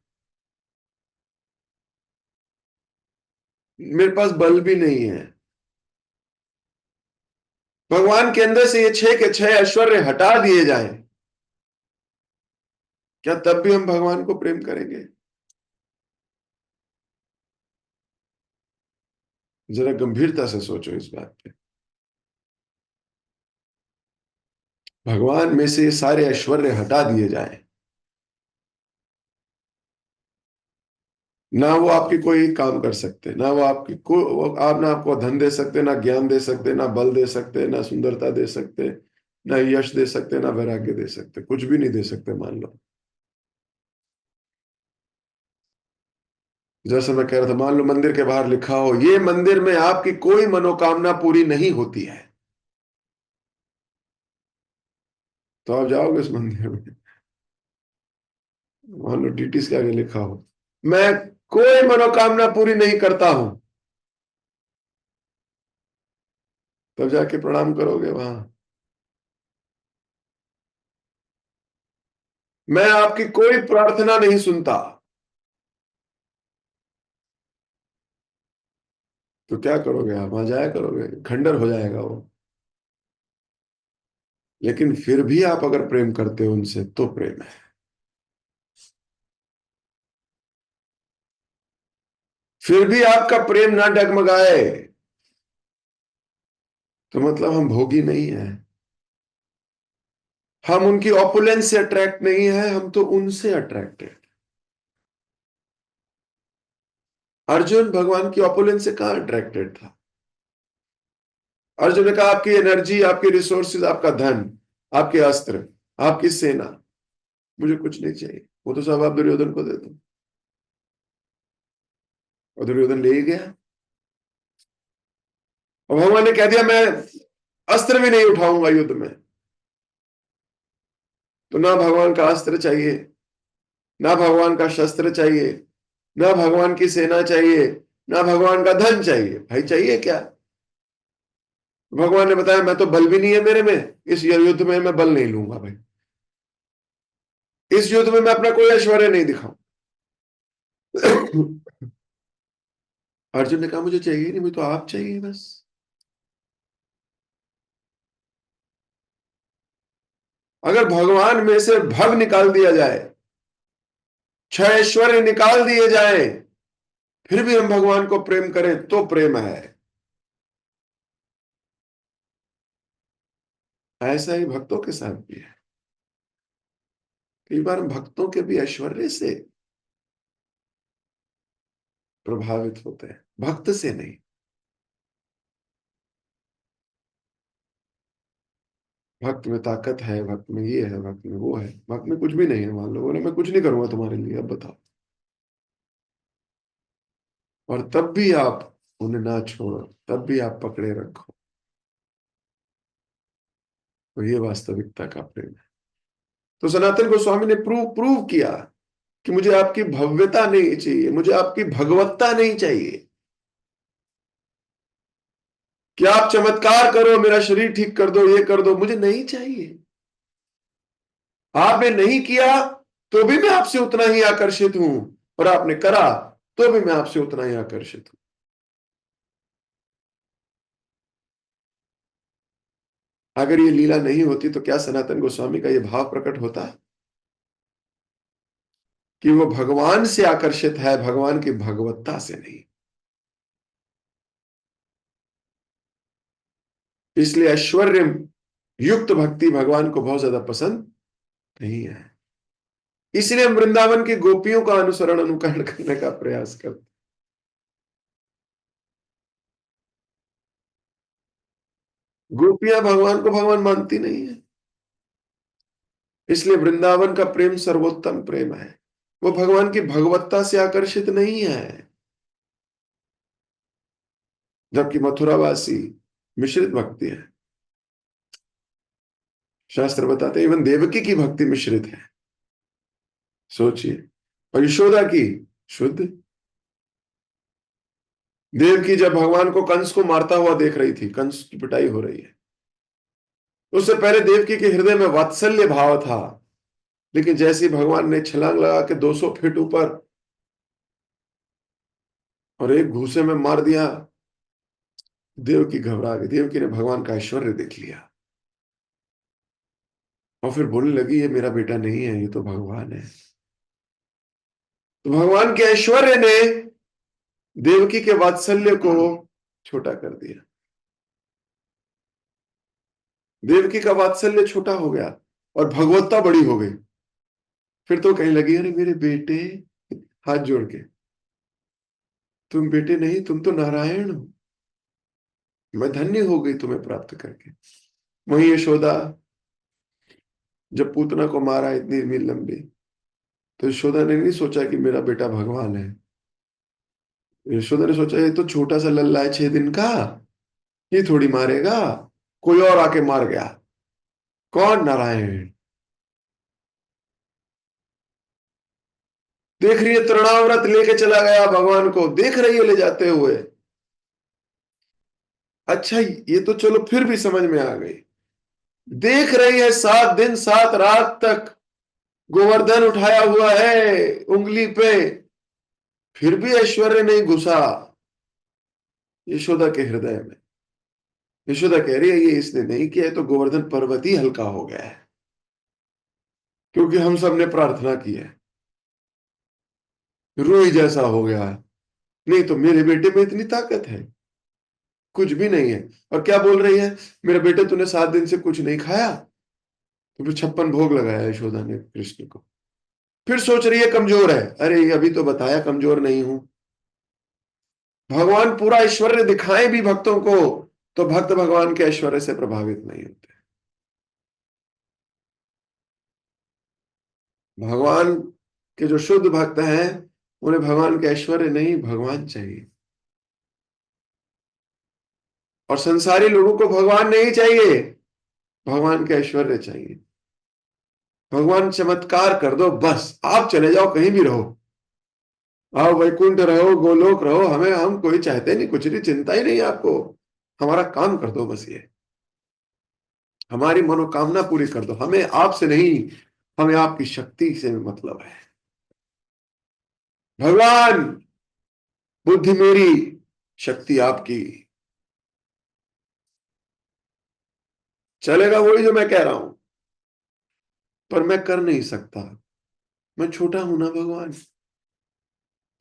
मेरे पास बल भी नहीं है, भगवान के अंदर से ये 6 के 6 ऐश्वर्य हटा दिए जाएं, क्या तब भी हम भगवान को प्रेम करेंगे? जरा गंभीरता से सोचो इस बात पे। भगवान में से ये सारे ऐश्वर्य हटा दिए जाएं, ना वो आपकी कोई काम कर सकते, ना वो आपकी आप ना आपको धन दे सकते, ना ज्ञान दे सकते, ना बल दे सकते, ना सुंदरता दे सकते, ना यश दे सकते, ना वैराग्य दे सकते, कुछ भी नहीं दे सकते मान लो। जैसे मैं कह रहा था, मान लो मंदिर के बाहर लिखा हो ये मंदिर में आपकी कोई मनोकामना पूरी नहीं होती है, तो आप जाओगे इस मंदिर में? मान लो डीटीस के आगे लिखा हो मैं कोई मनोकामना पूरी नहीं करता हूं, तब जाके प्रणाम करोगे वहां? मैं आपकी कोई प्रार्थना नहीं सुनता, तो क्या करोगे? आप वहां जाया करोगे? खंडर हो जाएगा वो। लेकिन फिर भी आप अगर प्रेम करते हो उनसे, तो प्रेम है। फिर भी आपका प्रेम ना डगमगाए, तो मतलब हम भोगी नहीं है, हम उनकी ऑपुलेंस से अट्रैक्ट नहीं है, हम तो उनसे अट्रैक्टेड। अर्जुन भगवान की ऑपुलेंस से कहां अट्रैक्टेड था? अर्जुन ने कहा आपकी एनर्जी, आपके रिसोर्सेज, आपका धन, आपके अस्त्र, आपकी सेना, मुझे कुछ नहीं चाहिए, वो तो सब आप दुर्योधन को दे दो। और दुर्योधन ले ही गया, और भगवान ने कह दिया मैं अस्त्र भी नहीं उठाऊंगा युद्ध में। तो ना भगवान का अस्त्र चाहिए, ना भगवान का शस्त्र चाहिए, ना भगवान की सेना चाहिए, ना भगवान का धन चाहिए। भाई चाहिए क्या? भगवान ने बताया मैं तो बल भी नहीं है मेरे में, इस युद्ध में मैं बल नहीं लूंगा भाई, इस युद्ध में मैं अपना कोई ऐश्वर्य नहीं दिखाऊं। अर्जुन ने कहा मुझे चाहिए नहीं, मुझे तो आप चाहिए बस। अगर भगवान में से भव निकाल दिया जाए, 6 ऐश्वर्य निकाल दिए जाए, फिर भी हम भगवान को प्रेम करें तो प्रेम है। ऐसा ही भक्तों के साथ भी है। कई बार हम भक्तों के भी ऐश्वर्य से प्रभावित होते हैं, भक्त से नहीं। भक्त में ताकत है, भक्त में ये है, भक्त में वो है, भक्त में कुछ भी नहीं है। मान लो बोले मैं कुछ नहीं करूंगा तुम्हारे लिए, अब बताओ। और तब भी आप उन्हें ना छोड़ो, तब भी आप पकड़े रखो, तो ये वास्तविकता का प्रेम है। तो सनातन गोस्वामी ने प्रूव किया कि मुझे आपकी भव्यता नहीं चाहिए, मुझे आपकी भगवत्ता नहीं चाहिए कि आप चमत्कार करो, मेरा शरीर ठीक कर दो, ये कर दो, मुझे नहीं चाहिए। आपने नहीं किया तो भी मैं आपसे उतना ही आकर्षित हूं, और आपने करा तो भी मैं आपसे उतना ही आकर्षित हूं। अगर ये लीला नहीं होती तो क्या सनातन गोस्वामी का ये भाव प्रकट होता कि वो भगवान से आकर्षित है, भगवान की भगवत्ता से नहीं। इसलिए ऐश्वर्य युक्त भक्ति भगवान को बहुत ज्यादा पसंद नहीं है। इसलिए हम वृंदावन की गोपियों का अनुसरण अनुकरण करने का प्रयास करते। गोपियां भगवान को भगवान मानती नहीं है, इसलिए वृंदावन का प्रेम सर्वोत्तम प्रेम है। वो भगवान की भगवत्ता से आकर्षित नहीं है। जबकि मथुरावासी मिश्रित भक्ति है। शास्त्र बताते हैं इवन देवकी की भक्ति मिश्रित है, सोचिए। और यशोदा की शुद्ध। देवकी जब भगवान को कंस को मारता हुआ देख रही थी, कंस की पिटाई हो रही है, उससे पहले देवकी के हृदय में वात्सल्य भाव था। लेकिन जैसे ही भगवान ने छलांग लगा के 200 फीट ऊपर और एक घूसे में मार दिया, देवकी घबरा गई। देवकी ने भगवान का ऐश्वर्य देख लिया और फिर बोलने लगी ये मेरा बेटा नहीं है, ये तो भगवान है। तो भगवान के ऐश्वर्य ने देवकी के वात्सल्य को छोटा कर दिया। देवकी का वात्सल्य छोटा हो गया और भगवत्ता बड़ी हो गई। फिर तो कहने लगी अरे मेरे बेटे, हाथ जोड़ के, तुम बेटे नहीं, तुम तो नारायण हो, मैं धन्य हो गई तुम्हें प्राप्त करके। वही यशोदा जब पूतना को मारा इतनी मील लंबी, तो यशोदा ने नहीं सोचा कि मेरा बेटा भगवान है। यशोदा ने सोचा ये तो छोटा सा लल्ला है 6 दिन का, ये थोड़ी मारेगा, कोई और आके मार गया। कौन? नारायण। देख रही है तृणाव्रत लेके चला गया भगवान को, देख रही है ले जाते हुए। अच्छा ये तो चलो फिर भी समझ में आ गई। देख रही है 7 दिन 7 रात तक गोवर्धन उठाया हुआ है उंगली पे, फिर भी ऐश्वर्य नहीं घुसा यशोदा के हृदय में। यशोदा कह रही है ये इसने नहीं किया है तो गोवर्धन पर्वत ही हल्का हो गया है, क्योंकि हम सब ने प्रार्थना की है। रूई जैसा हो गया है। नहीं तो मेरे बेटे में इतनी ताकत है, कुछ भी नहीं है। और क्या बोल रही है, मेरे बेटे तूने 7 दिन से कुछ नहीं खाया। तो फिर 56 भोग लगाया यशोदा ने कृष्ण को। फिर सोच रही है कमजोर है। अरे अभी तो बताया कमजोर नहीं हूं। भगवान पूरा ऐश्वर्य दिखाए भी भक्तों को, तो भक्त भगवान के ऐश्वर्य से प्रभावित नहीं होते। भगवान के जो शुद्ध भक्त हैं उन्हें भगवान के ऐश्वर्य नहीं, भगवान चाहिए। और संसारी लोगों को भगवान नहीं चाहिए, भगवान के ऐश्वर्य चाहिए। भगवान चमत्कार कर दो बस, आप चले जाओ कहीं भी रहो, आओ वैकुंठ रहो, गोलोक रहो, हमें, हम कोई चाहते नहीं, कुछ नहीं, चिंता ही नहीं आपको। हमारा काम कर दो बस, ये हमारी मनोकामना पूरी कर दो। हमें आपसे नहीं, हमें आपकी शक्ति से मतलब है। भगवान बुद्धि मेरी, शक्ति आपकी। चलेगा वही जो मैं कह रहा हूं, पर मैं कर नहीं सकता, मैं छोटा हूं ना भगवान।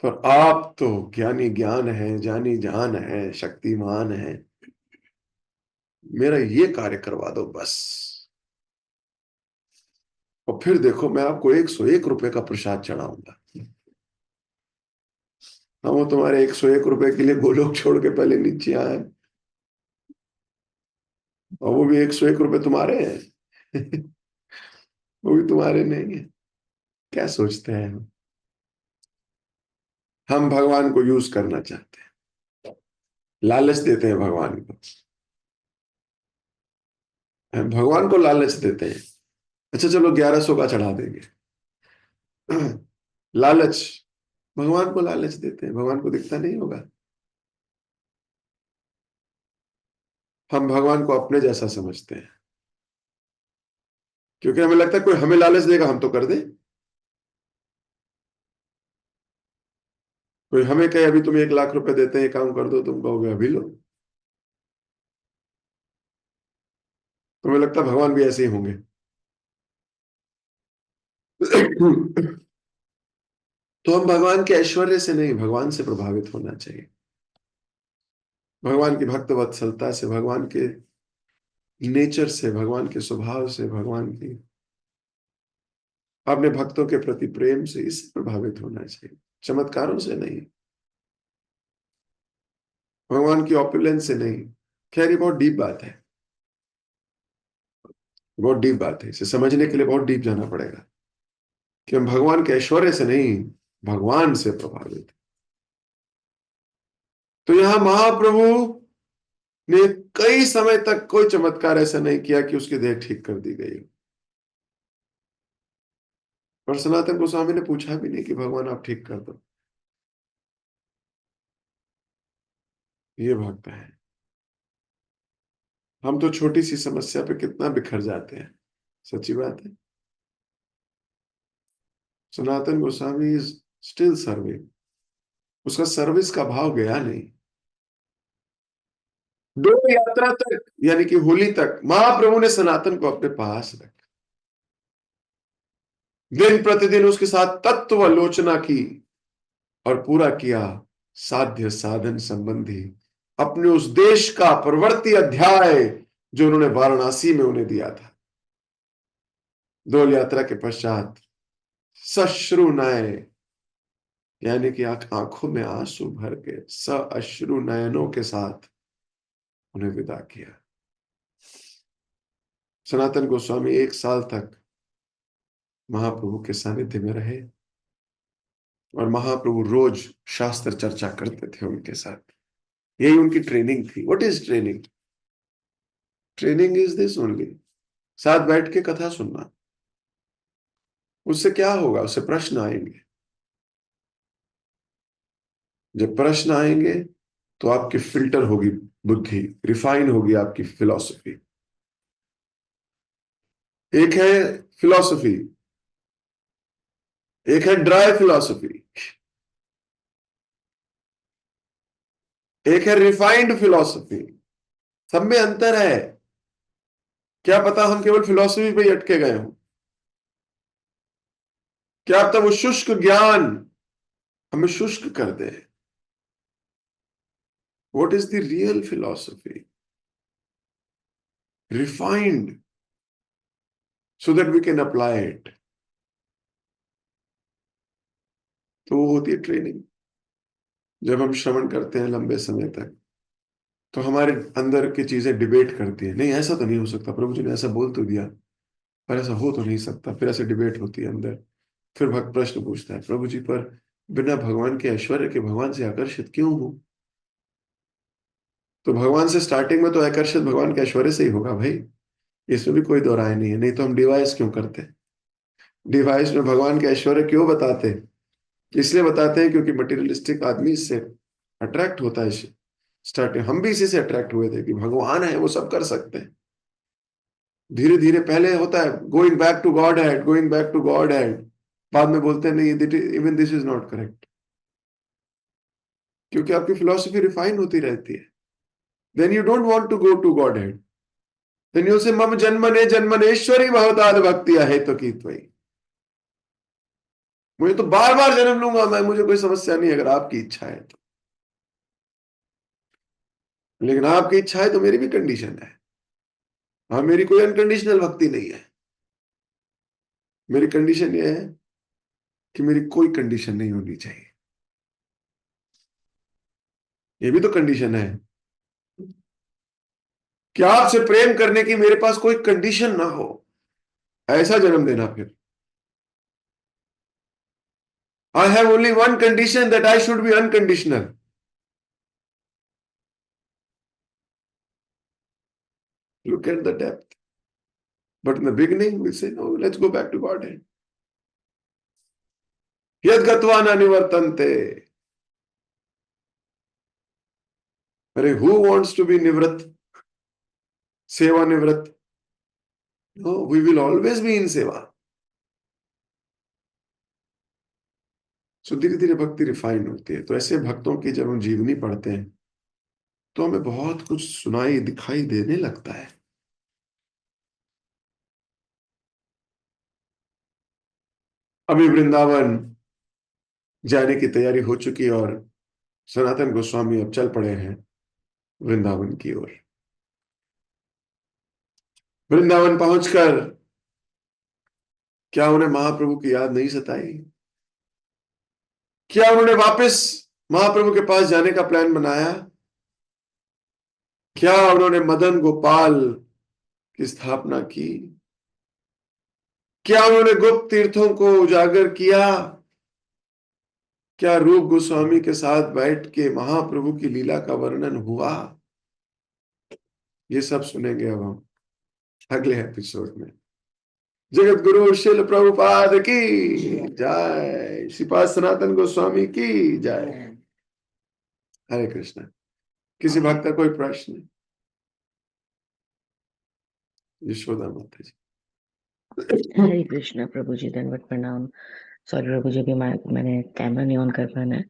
पर आप तो ज्ञानी ज्ञान है, जानी जान है, शक्तिमान है, मेरा ये कार्य करवा दो बस। और फिर देखो मैं आपको 101 रुपए का प्रसाद चढ़ाऊंगा। हम वो तुम्हारे 101 रुपए के लिए गोलोक छोड़ के पहले नीचे आए, और वो भी 101 रुपए तुम्हारे हैं। वो भी तुम्हारे नहीं है। क्या सोचते हैं हम भगवान को यूज करना चाहते हैं, लालच देते हैं भगवान को, हम भगवान को लालच देते हैं। अच्छा चलो 1100 का चढ़ा देंगे। लालच, भगवान को लालच देते हैं, भगवान को दिखता नहीं होगा। हम भगवान को अपने जैसा समझते हैं, क्योंकि हमें लगता है कोई हमें लालच देगा हम तो कर दें। कोई हमें कहे अभी तुम 1 लाख रुपए देते हैं काम कर दो, तुम कहोगे अभी लो। तुम्हें लगता है भगवान भी ऐसे ही होंगे। तो हम भगवान के ऐश्वर्य से नहीं, भगवान से प्रभावित होना चाहिए, भगवान की भक्त वत्सलता से, भगवान के नेचर से, भगवान के स्वभाव से, भगवान की अपने भक्तों के प्रति प्रेम से, इससे प्रभावित होना चाहिए, चमत्कारों से नहीं, भगवान की ऑपुलेंस से नहीं। खैर ये बहुत डीप बात है, बहुत डीप बात है, इसे समझने के लिए बहुत डीप जाना पड़ेगा कि हम भगवान के ऐश्वर्य से नहीं, भगवान से प्रभावित हैं। तो यहां महाप्रभु ने कई समय तक कोई चमत्कार ऐसा नहीं किया कि उसकी देह ठीक कर दी गई। और सनातन गोस्वामी ने पूछा भी नहीं कि भगवान आप ठीक कर दो। ये भक्त है। हम तो छोटी सी समस्या पे कितना बिखर जाते हैं, सच्ची बात है। Sanatan Goswami is still serving, उसका सर्विस का भाव गया नहीं। दो यात्रा तक यानी कि होली तक महाप्रभु ने सनातन को अपने पास रखा, दिन प्रतिदिन उसके साथ तत्व आलोचना की और पूरा किया साध्य साधन संबंधी अपने उस देश का प्रवर्ती अध्याय जो उन्होंने वाराणसी में उन्हें दिया था। डोल यात्रा के पश्चात सश्रु नय यानी कि आंखों में आंसू भर के सअश्रु नयनों के साथ उन्हें विदा किया। सनातन गोस्वामी 1 साल तक महाप्रभु के सानिध्य में रहे और महाप्रभु रोज शास्त्र चर्चा करते थे उनके साथ। यही उनकी ट्रेनिंग थी। What is training? Training is this only, साथ बैठ के कथा सुनना। उससे क्या होगा? उससे प्रश्न आएंगे। जब प्रश्न आएंगे तो आपकी फिल्टर होगी बुद्धि, रिफाइन होगी आपकी फिलॉसफी। एक है फिलॉसफी, एक है ड्राई फिलॉसफी, एक है रिफाइंड फिलॉसफी। सब में अंतर है। क्या पता हम केवल फिलॉसफी पे ही अटके गए हों, क्या पता वो शुष्क ज्ञान हमें शुष्क कर दे। What is the real philosophy? Refined so that we can apply it। तो वो होती है ट्रेनिंग। जब हम श्रवण करते हैं लंबे समय तक तो हमारे अंदर की चीजें डिबेट करती है, नहीं ऐसा तो नहीं हो सकता, प्रभु जी ने ऐसा बोल तो दिया पर ऐसा हो तो नहीं सकता। फिर ऐसे डिबेट होती है अंदर। फिर भक्त प्रश्न पूछता है, प्रभु जी पर बिना भगवान के ऐश्वर्य के भगवान से आकर्षित क्यों हूं? तो भगवान से स्टार्टिंग में तो आकर्षित भगवान के ऐश्वर्य से ही होगा भाई, इसमें भी कोई दो राय नहीं है। नहीं तो हम डिवाइस क्यों करते? डिवाइस में भगवान के ऐश्वर्य क्यों बताते? इसलिए बताते हैं क्योंकि मटेरियलिस्टिक आदमी इससे अट्रैक्ट होता है। स्टार्टिंग हम भी इसी से अट्रैक्ट हुए थे कि भगवान है, वो सब कर सकते हैं। धीरे धीरे पहले होता है going back to Godhead, going back to Godhead, बाद में बोलते हैं नहीं even this is not correct, क्योंकि आपकी फिलॉसफी रिफाइन होती रहती है। Then you don't want to go to Godhead, then you say मम जन्मने जन्मनेश्वरी भवताद भक्ति है तो की त्वयि। मुझे तो बार बार जन्म लूंगा मैं, मुझे कोई समस्या नहीं अगर आपकी इच्छा है तो। लेकिन आपकी इच्छा है तो मेरी भी कंडीशन है। हाँ, मेरी कोई अनकंडीशनल भक्ति नहीं है। मेरी कंडीशन ये है कि मेरी कोई कंडीशन नहीं होनी चाहिए। ये भी तो कंडीशन है कि आपसे प्रेम करने की मेरे पास कोई कंडीशन ना हो, ऐसा जन्म देना फिर। I have only one condition, that I should be unconditional. Look at the depth. But in the beginning, we say, no, let's go back to Godhead. Yad gatva na nivartante. Who wants to be nivrat? Seva nivrat? No, we will always be in seva. So धीरे धीरे भक्ति refine होती है। तो ऐसे भक्तों की जब हम जीवनी पढ़ते हैं तो हमें बहुत कुछ सुनाई दिखाई देने लगता है। अभी वृंदावन जाने की तैयारी हो चुकी है और सनातन गोस्वामी अब चल पड़े हैं वृंदावन की ओर। वृंदावन पहुंचकर क्या उन्हें महाप्रभु की याद नहीं सताई? क्या उन्होंने वापस महाप्रभु के पास जाने का प्लान बनाया? क्या उन्होंने मदन गोपाल की स्थापना की? क्या उन्होंने गुप्त तीर्थों को उजागर किया? क्या रूप गोस्वामी के साथ बैठ के महाप्रभु की लीला का वर्णन हुआ? ये सब सुनेंगे अब हम अगले एपिसोड में। जगत गुरु शिल प्रभुपाद की जय, श्रीपाद सनातन गोस्वामी की जय। हरे कृष्ण। किसी भक्त का कोई प्रश्न? यशोदा माता जी। हरे कृष्णा प्रभु जी, दंडवत प्रणाम। सॉरी प्रभु जी, अभी मैंने कैमरा नहीं ऑन कर पाना।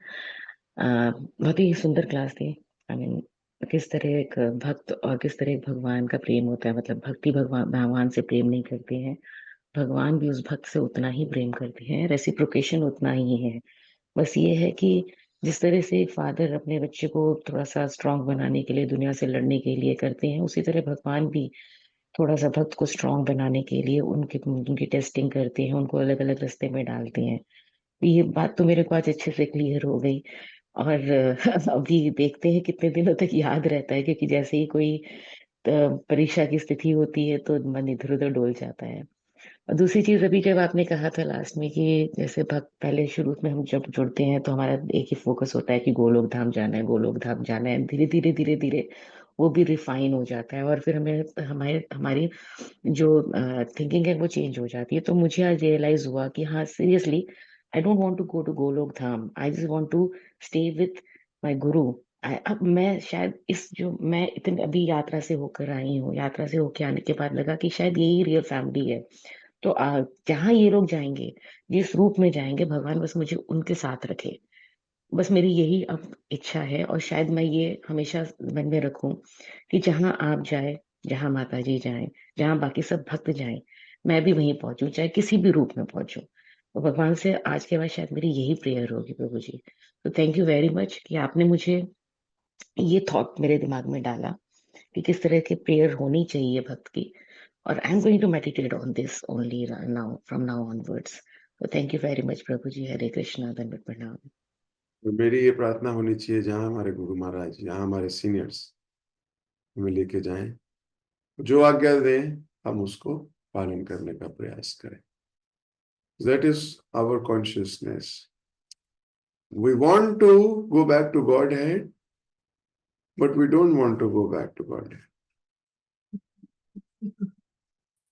बहुत ही सुंदर क्लास थी। आई मीन किस तरह एक भक्त और किस तरह एक भगवान का प्रेम होता है। मतलब भक्ति भगवान से प्रेम नहीं करते हैं, भगवान भी उस भक्त से उतना ही प्रेम करते हैं, रेसिप्रोकेशन उतना ही है। बस ये है कि जिस तरह से एक फादर अपने बच्चे को थोड़ा सा स्ट्रांग बनाने के लिए, दुनिया से लड़ने के लिए करते हैं, उसी तरह भगवान भी थोड़ा सा भक्त को स्ट्रांग बनाने के लिए उनकी टेस्टिंग करते हैं, उनको अलग अलग रास्ते में डालते हैं। ये बात तो मेरे को आज अच्छे से क्लियर हो गई। और अभी देखते हैं कितने दिनों तक याद रहता है, क्योंकि जैसे ही कोई परीक्षा की स्थिति होती है तो मन इधर उधर डोल जाता है। और दूसरी चीज, अभी जब आपने कहा था लास्ट में कि जैसे भक्त पहले शुरू में हम जब जुड़ते हैं तो हमारा एक ही फोकस होता है कि गोलोक धाम जाना है, गोलोक धाम जाना है। धीरे धीरे धीरे धीरे वो भी रिफाइन हो जाता है और फिर हमें हमारे हमारी जो थिंकिंग है वो चेंज हो जाती है। तो मुझे आज रियलाइज हुआ कि हाँ, seriously I don't want to go to Goloka Dham, I just want to stay with my guru. अब मैं शायद इस जो मैं इतनी अभी यात्रा से होकर आई हूँ, यात्रा से होकर आने के बाद लगा कि शायद यही रियल फैमिली है। तो जहाँ ये लोग जाएंगे, जिस रूप में जाएंगे, भगवान बस मुझे उनके साथ रखे। बस मेरी यही अब इच्छा है और शायद मैं ये हमेशा मन में रखूं कि जहां आप जाए, जहां माता जी जाए, जहां बाकी सब भक्त जाएं, मैं भी वहीं पहुंचूं, चाहे किसी भी रूप में पहुंचूं। तो भगवान से आज के बाद शायद मेरी यही प्रेयर होगी प्रभु जी। तो थैंक यू वेरी मच कि आपने मुझे ये थॉट मेरे दिमाग में डाला कि किस तरह की प्रेयर होनी चाहिए भक्त की। और I am going to meditate on this only now, from now onwards. तो थैंक यू वेरी मच प्रभु जी। हरे कृष्णा, दंडवत प्रणाम। तो मेरी ये प्रार्थना होनी चाहिए, जहां हमारे गुरु महाराज, जहां हमारे सीनियर्स हमें लेके जाएं, जो आज्ञा दें हम उसको पालन करने का प्रयास करें। That is our consciousness. We want to go back to Godhead, but we don't want to go back to Godhead.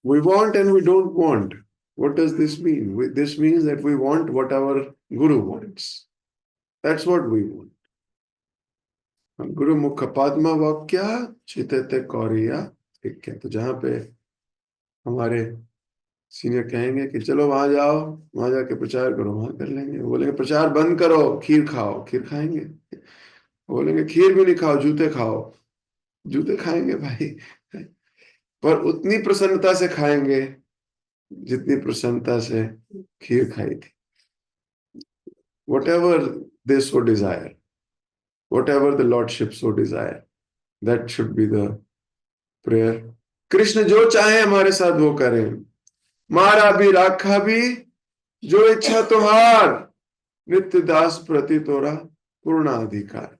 We want and we don't want. What does this mean? This means that we want what our Guru wants. That's what we want. गुरु मुख पद्म वाक्या चितते कौरिया। ठीक है, तो जहां पे हमारे senior कहेंगे कि चलो वहां जाओ, वहां जाके प्रचार करो, वहां कर लेंगे। बोलेंगे प्रचार बंद करो, खीर खाओ, खीर खाएंगे। बोलेंगे खीर भी नहीं खाओ, जूते खाओ, जूते खाएंगे भाई। पर उतनी प्रसन्नता से खाएंगे जितनी प्रसन्नता से खीर खाई थी। whatever they so desire, whatever the Lordship so desire, that should be the prayer. Krishna जो चाहे हमारे साथ वो करें, मारा भी राखा भी, जो इच्छा तुम्हार, नित्य दास प्रति तोरा पूर्ण अधिकार।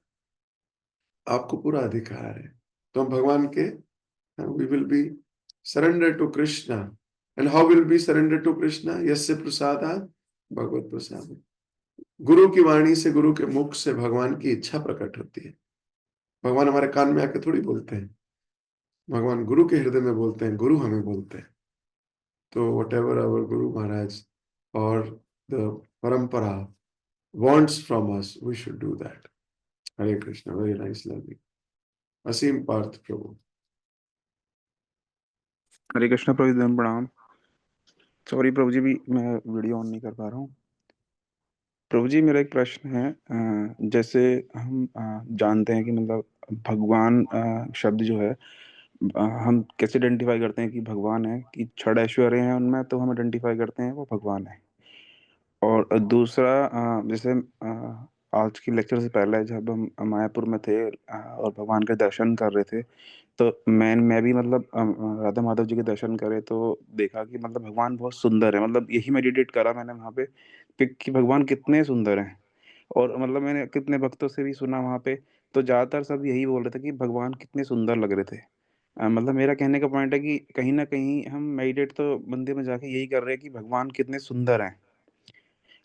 आपको पूरा अधिकार है। तो हम भगवान के, we will be surrender to Krishna. And how will we surrender to Krishna? यस्य प्रसादात् भगवत प्रसाद। गुरु की वाणी से, गुरु के मुख से भगवान की इच्छा प्रकट होती है। भगवान हमारे कान में आके थोड़ी बोलते हैं, भगवान गुरु के हृदय में बोलते हैं, गुरु हमें बोलते हैं। तो whatever our Guru Maharaj or the parampara wants from us, we should do that. Hare Krishna, very nice learning. असीम पार्थ प्रभु। हरे कृष्ण प्रभु जी, दंड प्रणाम। सॉरी प्रभु जी, भी मैं वीडियो ऑन नहीं कर पा रहा हूँ। प्रभु जी मेरा एक प्रश्न है, जैसे हम जानते हैं कि मतलब भगवान शब्द जो है, हम कैसे आइडेंटिफाई करते हैं कि भगवान है, कि छड़ ऐश्वर्य हैं उनमें, तो हम आइडेंटिफाई करते हैं वो भगवान है। और दूसरा, जैसे आज की लेक्चर से पहले जब हम मायापुर में थे और भगवान के दर्शन कर रहे थे, तो मैं भी मतलब राधा माधव जी के दर्शन करे तो देखा कि मतलब भगवान बहुत सुंदर है। मतलब यही मेडिटेट करा मैंने वहाँ पे कि भगवान कितने सुंदर हैं। और मतलब मैंने कितने भक्तों से भी सुना वहाँ पे, तो ज्यादातर सब यही बोल रहे थे कि भगवान कितने सुंदर लग रहे थे। मतलब मेरा कहने का पॉइंट है कि कहीं ना कहीं हम मेडिटेट तो मंदिर में जाके यही कर रहे हैं कि भगवान कितने सुंदर हैं,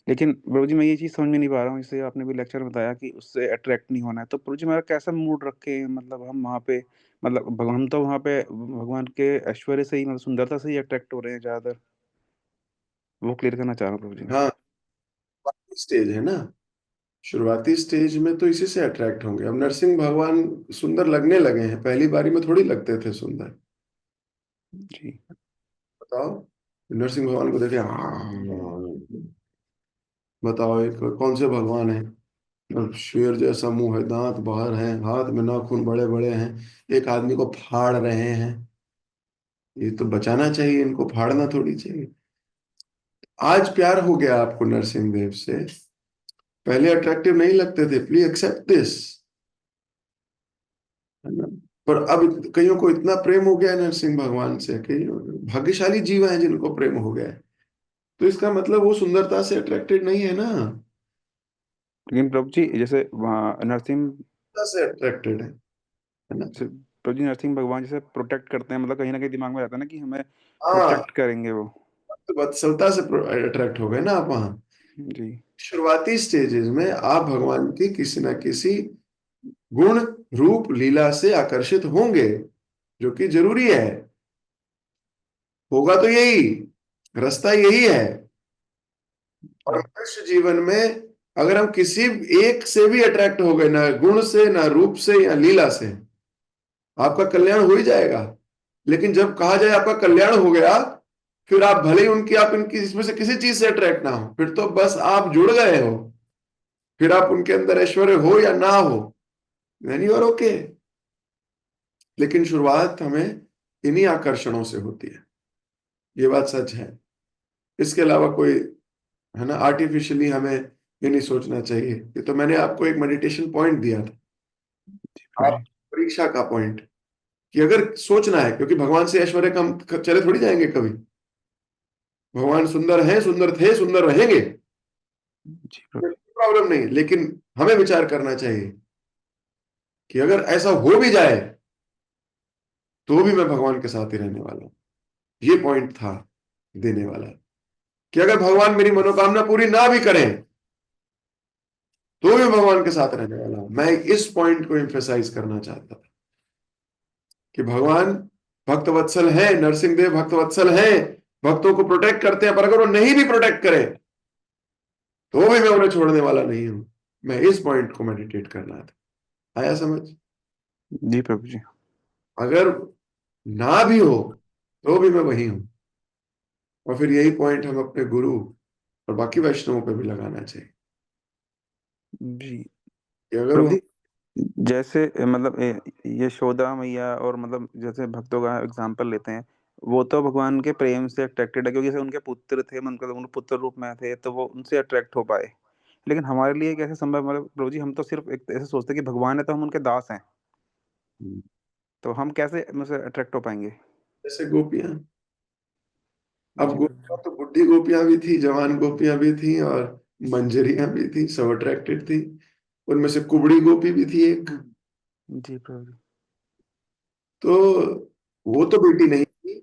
लेकिन प्रभु जी मैं ये चीज समझ में नहीं पा रहा हूँ। जैसे आपने भी लेक्चर में बताया कि उससे अट्रैक्ट नहीं होना है, तो प्रभु जी मेरा कैसा मूड रखे, मतलब हम वहाँ पे, मतलब हम तो वहाँ पे भगवान के ऐश्वर्य से ही, मतलब सुंदरता से ही अट्रैक्ट हो रहे हैं ज्यादातर। वो क्लियर करना चाह रहा हूँ प्रभु जी मैं। हाँ, स्टेज है ना, शुरुआती स्टेज में तो इसी से अट्रैक्ट होंगे। अब नरसिंह भगवान सुंदर लगने लगे हैं, पहली बारी में थोड़ी लगते थे सुंदर। जी बताओ, नरसिंह भगवान को देखे, बताओ एक कौन से भगवान है? और शेर जैसा मुंह है, दांत बाहर हैं, हाथ में नाखून बड़े बड़े हैं, एक आदमी को फाड़ रहे हैं। ये तो बचाना चाहिए, इनको फाड़ना थोड़ी चाहिए। आज प्यार हो गया आपको नरसिंह देव से, पहले अट्रैक्टिव नहीं लगते थे, प्लीज एक्सेप्ट दिस, है ना। पर अब कईयों को इतना प्रेम हो गया है नरसिंह भगवान से, कई भाग्यशाली जीव हैं जिनको प्रेम हो गया है, तो इसका मतलब वो सुंदरता से अट्रैक्टेड नहीं है ना, लेकिन प्रभु जी जैसे वहाँ नरसिंह, सुंदरता से अट्रैक्टेड है ना। प्रभु जी नरसिंह भगवान जैसे प्रोटेक्ट करते हैं, मतलब कहीं ना कहीं दिमाग में रहता है ना कि हमें हाँ, प्रोटेक्ट करेंगे वो। तो वत्सलता से अट्रैक्ट हो गए ना आप वहां। जी शुरुआती स्टेजेस में आप भगवान की किसी ना किसी गुण, रूप, लीला से आकर्षित होंगे, जो कि जरूरी है, होगा तो यही, रास्ता यही है। और मनुष्य जीवन में अगर हम किसी एक से भी अट्रैक्ट हो गए, ना गुण से, ना रूप से, या लीला से, आपका कल्याण हो ही जाएगा। लेकिन जब कहा जाए आपका कल्याण हो गया, फिर आप भले ही उनकी, आप इनकी इसमें से किसी चीज से अट्रैक्ट ना हो, फिर तो बस आप जुड़ गए हो, फिर आप उनके अंदर ऐश्वर्य हो या ना हो, देन यू आर ओके। लेकिन शुरुआत हमें इन्हीं आकर्षणों से होती है, ये बात सच है। इसके अलावा कोई, है ना, आर्टिफिशियली हमें ये नहीं सोचना चाहिए। ये तो मैंने आपको एक मेडिटेशन पॉइंट दिया था, प्रभु आप जी। परीक्षा का पॉइंट, कि अगर सोचना है, क्योंकि भगवान से ऐश्वर्य का हम चले थोड़ी जाएंगे कभी। भगवान सुंदर हैं, सुंदर थे, सुंदर रहेंगे, जी प्रभु प्रॉब्लम नहीं, लेकिन हमें विचार करना चाहिए कि अगर ऐसा हो भी जाए तो भी मैं भगवान के साथ ही रहने वाला हूं। ये पॉइंट था देने वाला, कि अगर भगवान मेरी मनोकामना पूरी ना भी करें तो भी मैं भगवान के साथ रहने वाला हूं। मैं इस पॉइंट को एम्फेसाइज करना चाहता था कि भगवान भक्तवत्सल है, नरसिंह देव भक्तवत्सल हैं, भक्तों को प्रोटेक्ट करते हैं, पर अगर वो नहीं भी प्रोटेक्ट करें तो भी मैं उन्हें छोड़ने वाला नहीं हूं। मैं इस पॉइंट को मेडिटेट करना था। आया समझ? जी प्रभु जी। अगर ना भी हो तो भी मैं वही हूं। और फिर यही पॉइंट हम अपने गुरु और बाकी वैष्णवों पे भी लगाना चाहिए जी कि अगर प्रभु वो, जी, जैसे मतलब यशोदा मैया और मतलब जैसे भक्तों का एग्जांपल लेते हैं, वो तो भगवान के प्रेम से अट्रैक्टेड है, क्योंकि जैसे उनके पुत्र थे, मतलब उन पुत्र रूप में थे तो वो उनसे अट्रैक्ट हो पाए। लेकिन हमारे लिए कैसे संभव, मतलब प्रभु जी हम तो सिर्फ एक ऐसे सोचते हैं कि भगवान है तो हम उनके दास हैं, तो हम कैसे उनसे अट्रैक्ट हो पाएंगे? जैसे गोपियां, अब जी प्रभु गोपियां जी। तो बुढ़ी गोपियां भी थी, जवान गोपियां भी थी, और मंजरियां भी थी, सब अट्रैक्टेड थी। उनमें से कुबड़ी गोपी भी थी एक। जी प्रभु जी। तो वो तो बेटी नहीं थी,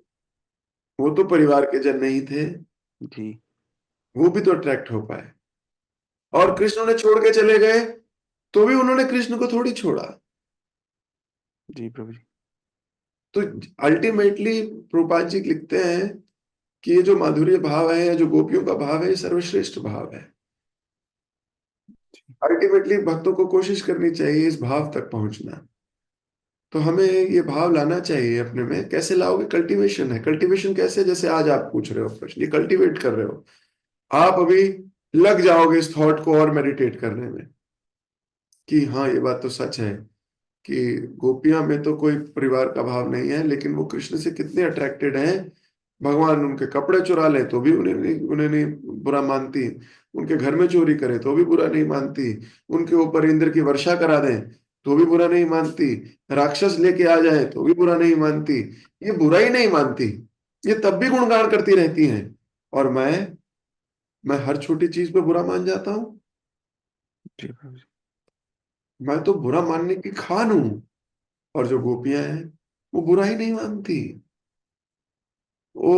वो तो परिवार के जन नहीं थे, जी वो भी तो अट्रैक्ट हो पाए। और कृष्ण उन्हें छोड़ के चले गए, तो भी उन्होंने कृष्ण को थोड़ी छोड़ा। जी प्रभु जी। तो अल्टीमेटली प्रभुपाद जी लिखते हैं कि ये जो माधुर्य भाव है, जो गोपियों का भाव है, ये सर्वश्रेष्ठ भाव है। अल्टीमेटली भक्तों को कोशिश करनी चाहिए इस भाव तक पहुंचना। तो हमें ये भाव लाना चाहिए अपने में। कैसे लाओगे? कल्टीवेशन है। कल्टीवेशन कैसे? जैसे आज आप पूछ रहे हो प्रश्न, ये कल्टीवेट कर रहे हो आप। अभी लग जाओगे इस थॉट को और मेडिटेट करने में कि हाँ, ये बात तो सच है कि गोपियां में तो कोई परिवार का भाव नहीं है, लेकिन वो कृष्ण से कितने अट्रैक्टेड हैं। भगवान उनके कपड़े चुरा ले तो भी उन्हें नहीं बुरा मानती। उनके घर में चोरी करे तो भी बुरा नहीं मानती। उनके ऊपर इंद्र की वर्षा करा दें तो भी बुरा नहीं मानती। राक्षस लेके आ जाए तो भी बुरा नहीं मानती। ये बुरा ही नहीं मानती, ये तब भी गुणगान करती रहती हैं। और मैं हर छोटी चीज पे बुरा मान जाता हूँ। जी प्रभु जी। मैं तो बुरा मानने की खान हूं। और जो गोपियां हैं, वो बुरा ही नहीं मानती। वो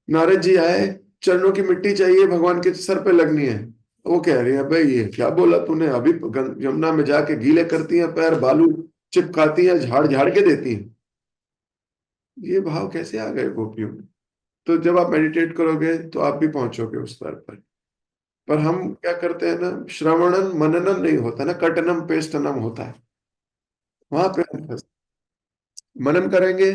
नारद जी आए, चरणों की मिट्टी चाहिए, भगवान के सर पे लगनी है। वो कह रही है, भाई ये क्या बोला तूने? अभी यमुना में जाके गीले करती हैं पैर, बालू चिपकाती हैं, झाड़ झाड़ के देती हैं। ये भाव कैसे आ गए गोपियों में? तो जब आप मेडिटेट करोगे तो आप भी पहुंचोगे उस स्तर पर हम क्या करते हैं ना, श्रवणन मननन नहीं होता ना, कटनम पेस्टनम होता है। वहां पे हम मनन करेंगे,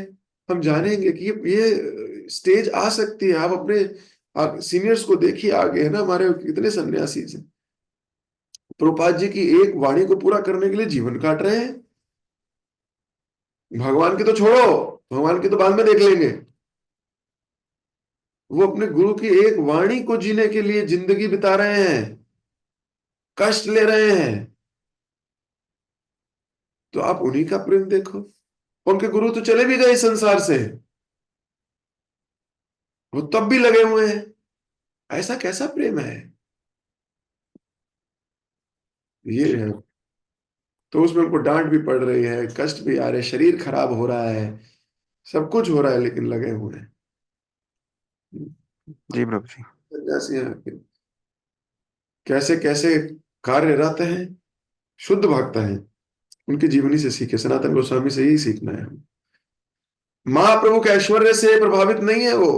हम जानेंगे कि ये स्टेज आ सकती है। आप अपने सीनियर्स को देखिए, आगे है ना हमारे कितने सन्यासी हैं, प्रभुपाद जी की एक वाणी को पूरा करने के लिए जीवन काट रहे हैं। भगवान की तो छोड़ो, भगवान की तो बाद में देख लेंगे। वो अपने गुरु की एक वाणी को जीने के लिए जिंदगी बिता रहे हैं, कष्ट ले रहे हैं। तो आप उन्हीं का प्रेम देखो। उनके गुरु तो चले भी गए इस संसार से, वो तब भी लगे हुए हैं। ऐसा कैसा प्रेम है ये है। तो उसमें उनको डांट भी पड़ रही है, कष्ट भी आ रहे, शरीर खराब हो रहा है, सब कुछ हो रहा है, लेकिन लगे हुए हैं। जी प्रभु जी। सन्यासी हैं, कैसे कैसे कार्यरत हैं, शुद्ध भक्त हैं। उनकी जीवनी से सीखे, सनातन गोस्वामी से ही सीखना है। महाप्रभु के ऐश्वर्य से प्रभावित नहीं है वो,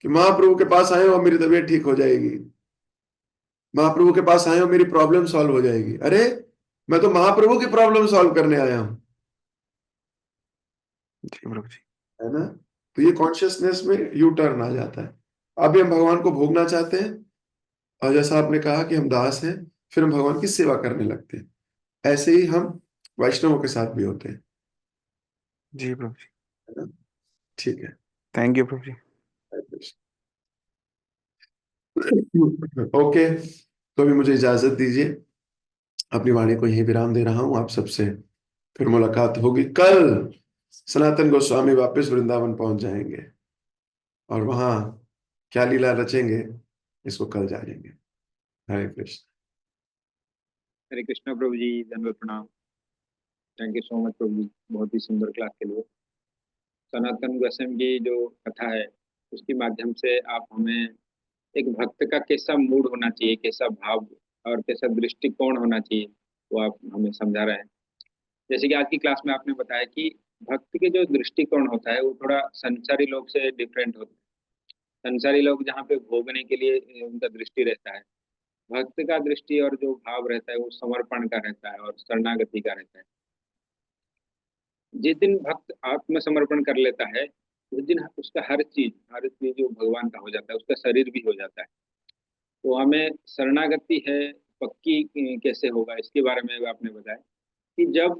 कि महाप्रभु के पास आए और मेरी तबीयत ठीक हो जाएगी, महाप्रभु के पास आए और मेरी प्रॉब्लम सॉल्व हो जाएगी। अरे, मैं तो महाप्रभु की प्रॉब्लम सॉल्व करने आया हूं, जी प्रभु जी। है ना। तो ये कॉन्शियसनेस में यू टर्न आ जाता है। अभी हम भगवान को भोगना चाहते हैं, और जैसा आपने कहा कि हम दास हैं, फिर हम भगवान की सेवा करने लगते हैं। ऐसे ही हम वैष्णवों के साथ भी होते हैं, जी प्रभु जी। है ना। ठीक है। Thank you Prabhu ji. Okay, तो अभी मुझे इजाजत दीजिए। अपनी वाणी को यहीं विराम दे रहा हूं। आप सबसे फिर मुलाकात होगी कल। सनातन गोस्वामी वापस वृंदावन पहुंच जाएंगे, और वहां क्या लीला रचेंगे, इसको कल जानेंगे। हरे कृष्ण। हरे कृष्णा प्रभु जी, धन्यवाद, प्रणाम। थैंक यू सो मच प्रभु जी, बहुत ही सुंदर क्लास के लिए। सनातन गोस्वामी की जो कथा है उसके माध्यम से आप हमें एक भक्त का कैसा मूड होना चाहिए, कैसा भाव और कैसा दृष्टिकोण होना चाहिए, वो आप हमें समझा रहे हैं। जैसे कि आज की क्लास में आपने बताया कि भक्त के जो दृष्टिकोण होता है वो थोड़ा संसारी लोग से डिफरेंट होता है। संसारी लोग जहाँ पे भोगने के लिए उनका दृष्टि रहता है, भक्त का दृष्टि और जो भाव रहता है वो समर्पण का रहता है और शरणागति का रहता है। जिस दिन भक्त आत्मसमर्पण कर लेता है उस दिन उसका हर चीज जो भगवान का हो जाता है, उसका शरीर भी हो जाता है। तो हमें शरणागति है पक्की कैसे होगा, इसके बारे में आपने बताया कि जब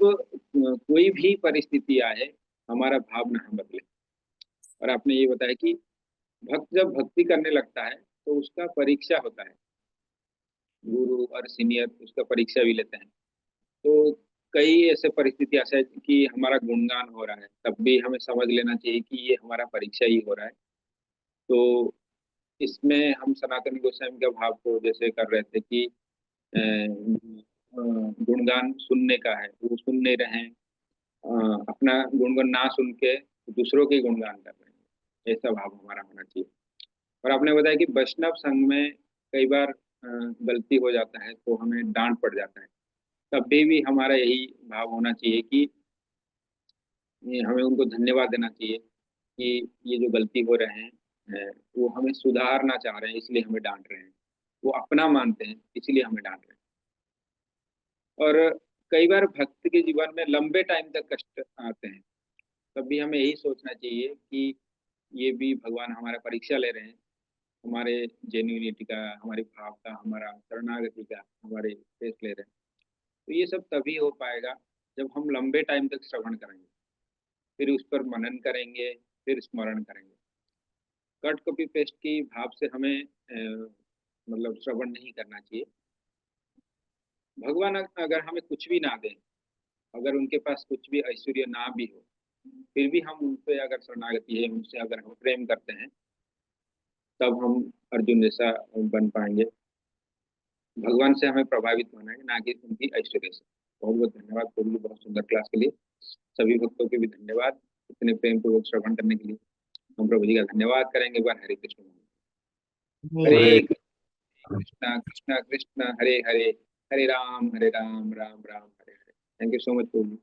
कोई भी परिस्थिति आए हमारा भाव ना बदले। और आपने ये बताया कि भक्त जब भक्ति करने लगता है तो उसका परीक्षा होता है। गुरु और सीनियर उसका परीक्षा भी लेते हैं। तो कई ऐसे परिस्थिति ऐसा है कि हमारा गुणगान हो रहा है, तब भी हमें समझ लेना चाहिए कि ये हमारा परीक्षा ही हो रहा है। तो इसमें हम सनातन गोस्वामी के भाव को जैसे कर रहे थे कि गुणगान सुनने का है, वो सुन नहीं रहे हैं। अपना गुणगान ना सुन के दूसरों के गुणगान कर रहे हैं, ऐसा भाव हमारा होना चाहिए। और आपने बताया कि वैष्णव संघ में कई बार गलती हो जाता है तो हमें डांट पड़ जाता है, तब भी हमारा यही भाव होना चाहिए कि ये हमें उनको धन्यवाद देना चाहिए कि ये जो गलती हो रहे हैं वो हमें सुधारना चाह रहे हैं, इसलिए हमें डांट रहे हैं। वो अपना मानते हैं, इसीलिए हमें डांट रहे हैं। और कई बार भक्त के जीवन में लंबे टाइम तक कष्ट आते हैं, तब भी हमें यही सोचना चाहिए कि ये भी भगवान हमारा परीक्षा ले रहे हैं, हमारे जेन्युइनिटी का, हमारे भाव का, हमारा शरणागति का, हमारे टेस्ट ले रहे हैं। तो ये सब तभी हो पाएगा जब हम लंबे टाइम तक श्रवण करेंगे, फिर उस पर मनन करेंगे, फिर स्मरण करेंगे। कट कॉपी पेस्ट की भाव से हमें मतलब श्रवण नहीं करना चाहिए। भगवान अगर हमें कुछ भी ना दें, अगर उनके पास कुछ भी ऐश्वर्य ना भी हो, फिर भी हम उन पे अगर शरणागति है, उनसे अगर हम प्रेम करते हैं, तब हम अर्जुन जैसा बन पाएंगे। भगवान से हमें प्रभावित होना है, ना कि उनकी ऐश्वर्य से। बहुत बहुत धन्यवाद प्रभु जी, बहुत सुंदर क्लास के लिए। सभी भक्तों के भी धन्यवाद इतने प्रेम पूर्वक श्रवण करने के लिए। हम प्रभु जी का धन्यवाद करेंगे एक बार। Hare Krishna Hare Hare Krishna Krishna Krishna Hare Hare, Hare Ram Ram Ram Hare Hare. Thank you so much Prabhu ji.